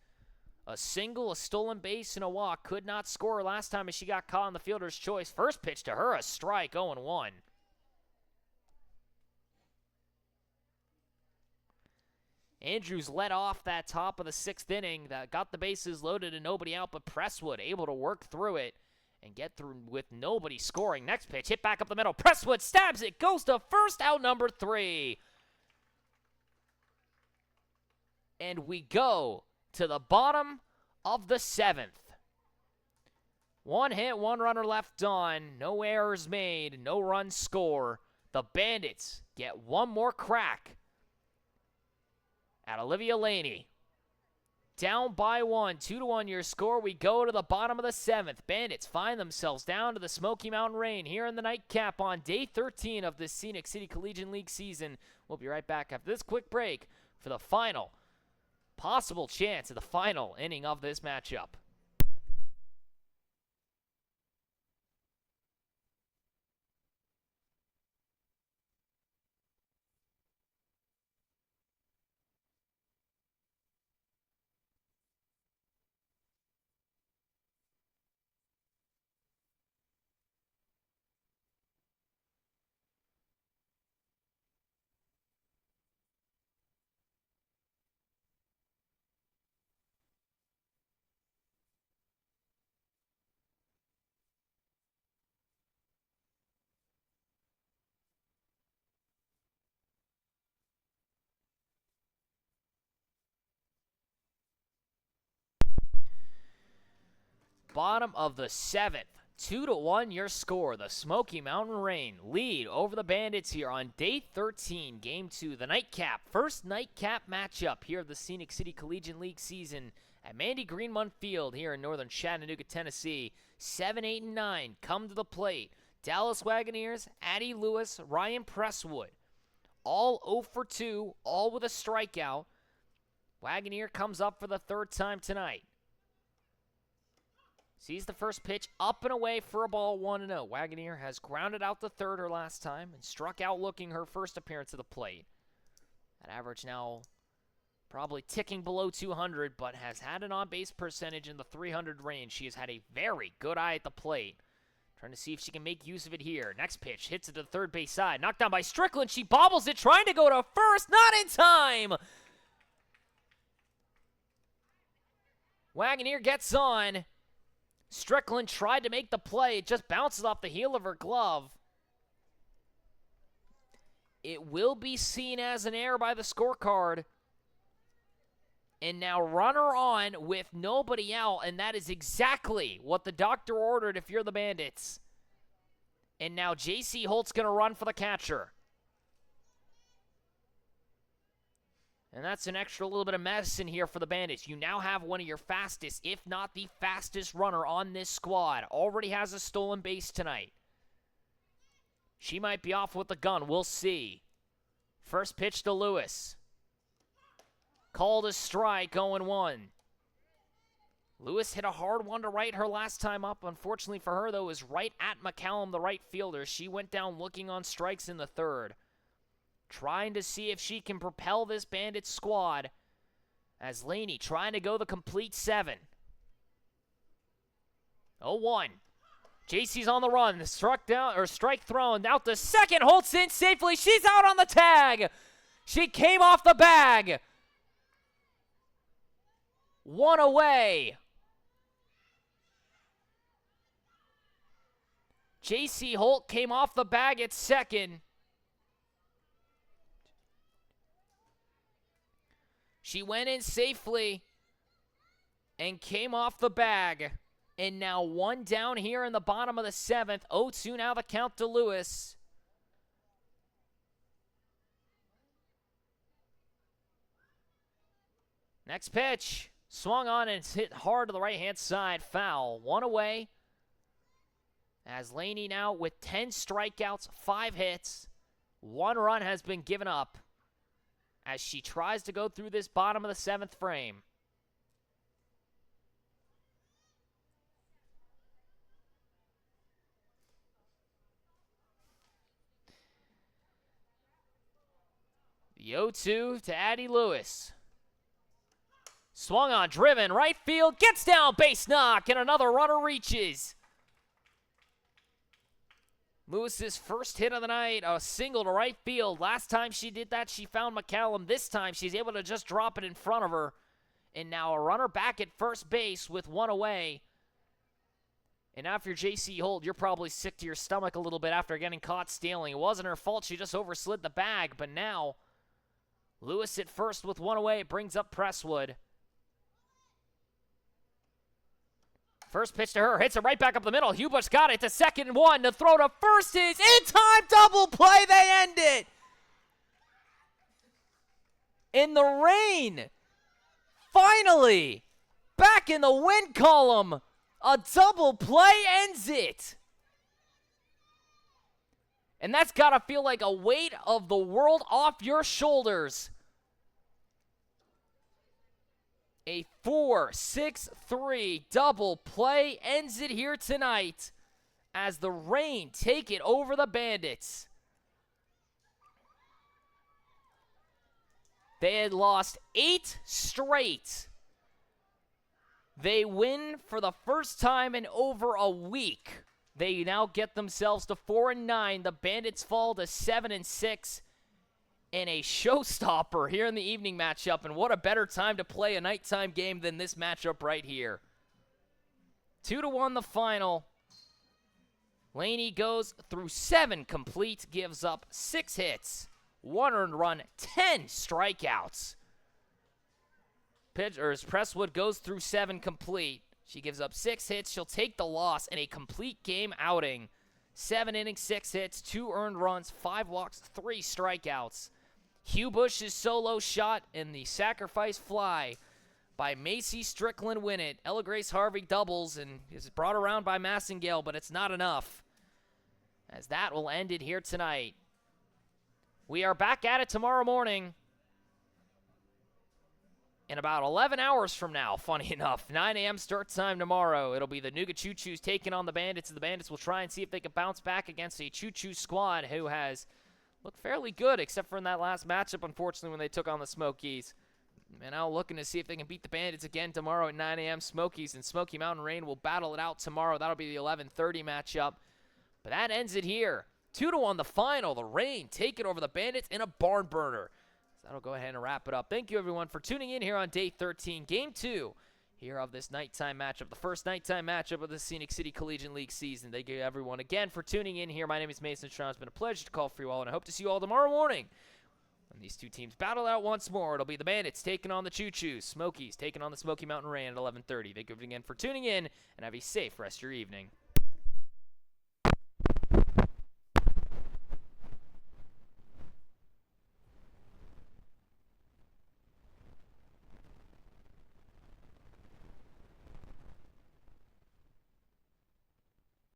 A single, a stolen base, and a walk. Could not score last time as she got caught on the fielder's choice. First pitch to her, a strike, 0-1. Andrews led off that top of the 6th inning. That got the bases loaded and nobody out, but Presswood able to work through it and get through with nobody scoring. Next pitch, hit back up the middle. Presswood stabs it, goes to first, out number 3. And we go to the bottom of the 7th. 1 hit, 1 runner left on. No errors made, no runs score. The Bandits get one more crack at Olivia Laney. Down by 1, 2-1 your score. We go to the bottom of the 7th. Bandits find themselves down to the Smoky Mountain Rain here in the nightcap on day 13 of the Scenic City Collegiate League season. We'll be right back after this quick break for the final possible chance of the final inning of this matchup. Bottom of the 7th. 2-1 your score. The Smoky Mountain Rain lead over the Bandits here on day 13, game 2, the nightcap. First nightcap matchup here of the Scenic City Collegiate League season at Mandy Greenmont Field here in northern Chattanooga, Tennessee. 7, 8, and 9 come to the plate. Dallas Wagoneers, Addie Lewis, Ryan Presswood. All 0 for 2, all with a strikeout. Wagoneer comes up for the 3rd time tonight. Sees the first pitch, up and away for a ball, 1-0. Wagoneer has grounded out the 3rd her last time and struck out looking her first appearance at the plate. That average now probably ticking below 200, but has had an on-base percentage in the 300 range. She has had a very good eye at the plate. Trying to see if she can make use of it here. Next pitch, hits it to the third base side. Knocked down by Strickland. She bobbles it, trying to go to first. Not in time! Wagoneer gets on. Strickland tried to make the play. It just bounces off the heel of her glove. It will be seen as an error by the scorecard. And now runner on with nobody out, and that is exactly what the doctor ordered if you're the Bandits. And now J.C. Holt's going to run for the catcher. And that's an extra little bit of medicine here for the Bandits. You now have one of your fastest, if not the fastest runner on this squad. Already has a stolen base tonight. She might be off with the gun. We'll see. First pitch to Lewis. Called a strike, 0-1. Lewis hit a hard one to right her last time up. Unfortunately for her, though, it was right at McCallum, the right fielder. She went down looking on strikes in the 3rd. Trying to see if she can propel this Bandits squad as Laney trying to go the complete 7. 0-1. JC's on the run. Strike thrown. Out to second. Holtz in safely. She's out on the tag. She came off the bag. 1 away. JC Holt came off the bag at second. She went in safely and came off the bag. And now 1 down here in the bottom of the 7th. 0-2 now the count to Lewis. Next pitch. Swung on and it's hit hard to the right-hand side. Foul. 1 away. As Laney now with 10 strikeouts, 5 hits. 1 run has been given up as she tries to go through this bottom of the 7th frame. The 0-2 to Addie Lewis. Swung on, driven, right field, gets down, base knock, and another runner reaches. Lewis's first hit of the night, a single to right field. Last time she did that, she found McCallum. This time, she's able to just drop it in front of her. And now a runner back at first base with one away. And now if you're J.C. Holt, you're probably sick to your stomach a little bit after getting caught stealing. It wasn't her fault. She just overslid the bag. But now, Lewis at first with one away. It brings up Presswood. First pitch to her, hits it right back up the middle. Hubush got it to second and one. The throw to first is in time. Double play. They end it. In the rain. Finally, back in the win column. A double play ends it. And that's got to feel like a weight of the world off your shoulders. A 4-6-3 double play ends it here tonight as the Rain take it over the Bandits. They had lost 8 straight. They win for the first time in over a week. They now get themselves to 4-9. The Bandits fall to 7-6. In a showstopper here in the evening matchup, and what a better time to play a nighttime game than this matchup right here. 2-1 the final. Laney goes through 7 complete, gives up 6 hits, 1 earned run, 10 strikeouts. Presswood goes through 7 complete. She gives up 6 hits. She'll take the loss in a complete game outing. 7 innings, 6 hits, 2 earned runs, 5 walks, 3 strikeouts. Hubush's solo shot and the sacrifice fly by Macy Strickland win it. Ella Grace Harvey doubles and is brought around by Massengale, but it's not enough. As that will end it here tonight. We are back at it tomorrow morning. In about 11 hours from now, funny enough. 9 a.m. start time tomorrow. It'll be the Nougat Choo-Choos taking on the Bandits. The Bandits will try and see if they can bounce back against a Choo-Choo squad who has looked fairly good, except for in that last matchup, unfortunately, when they took on the Smokies. And now looking to see if they can beat the Bandits again tomorrow at 9 a.m. Smokies and Smoky Mountain Rain will battle it out tomorrow. That'll be the 11:30 matchup. But that ends it here. 2-1 the final. The Rain take it over the Bandits in a barn burner. So that'll go ahead and wrap it up. Thank you, everyone, for tuning in here on Day 13, Game 2 here of this nighttime matchup, the first nighttime matchup of the Scenic City Collegiate League season. Thank you, everyone, again for tuning in here. My name is Mason Strong. It's been a pleasure to call for you all, and I hope to see you all tomorrow morning when these two teams battle out once more. It'll be the Bandits taking on the Choo-Choos, Smokies taking on the Smoky Mountain Rain at 11:30. Thank you again for tuning in, and have a safe rest of your evening.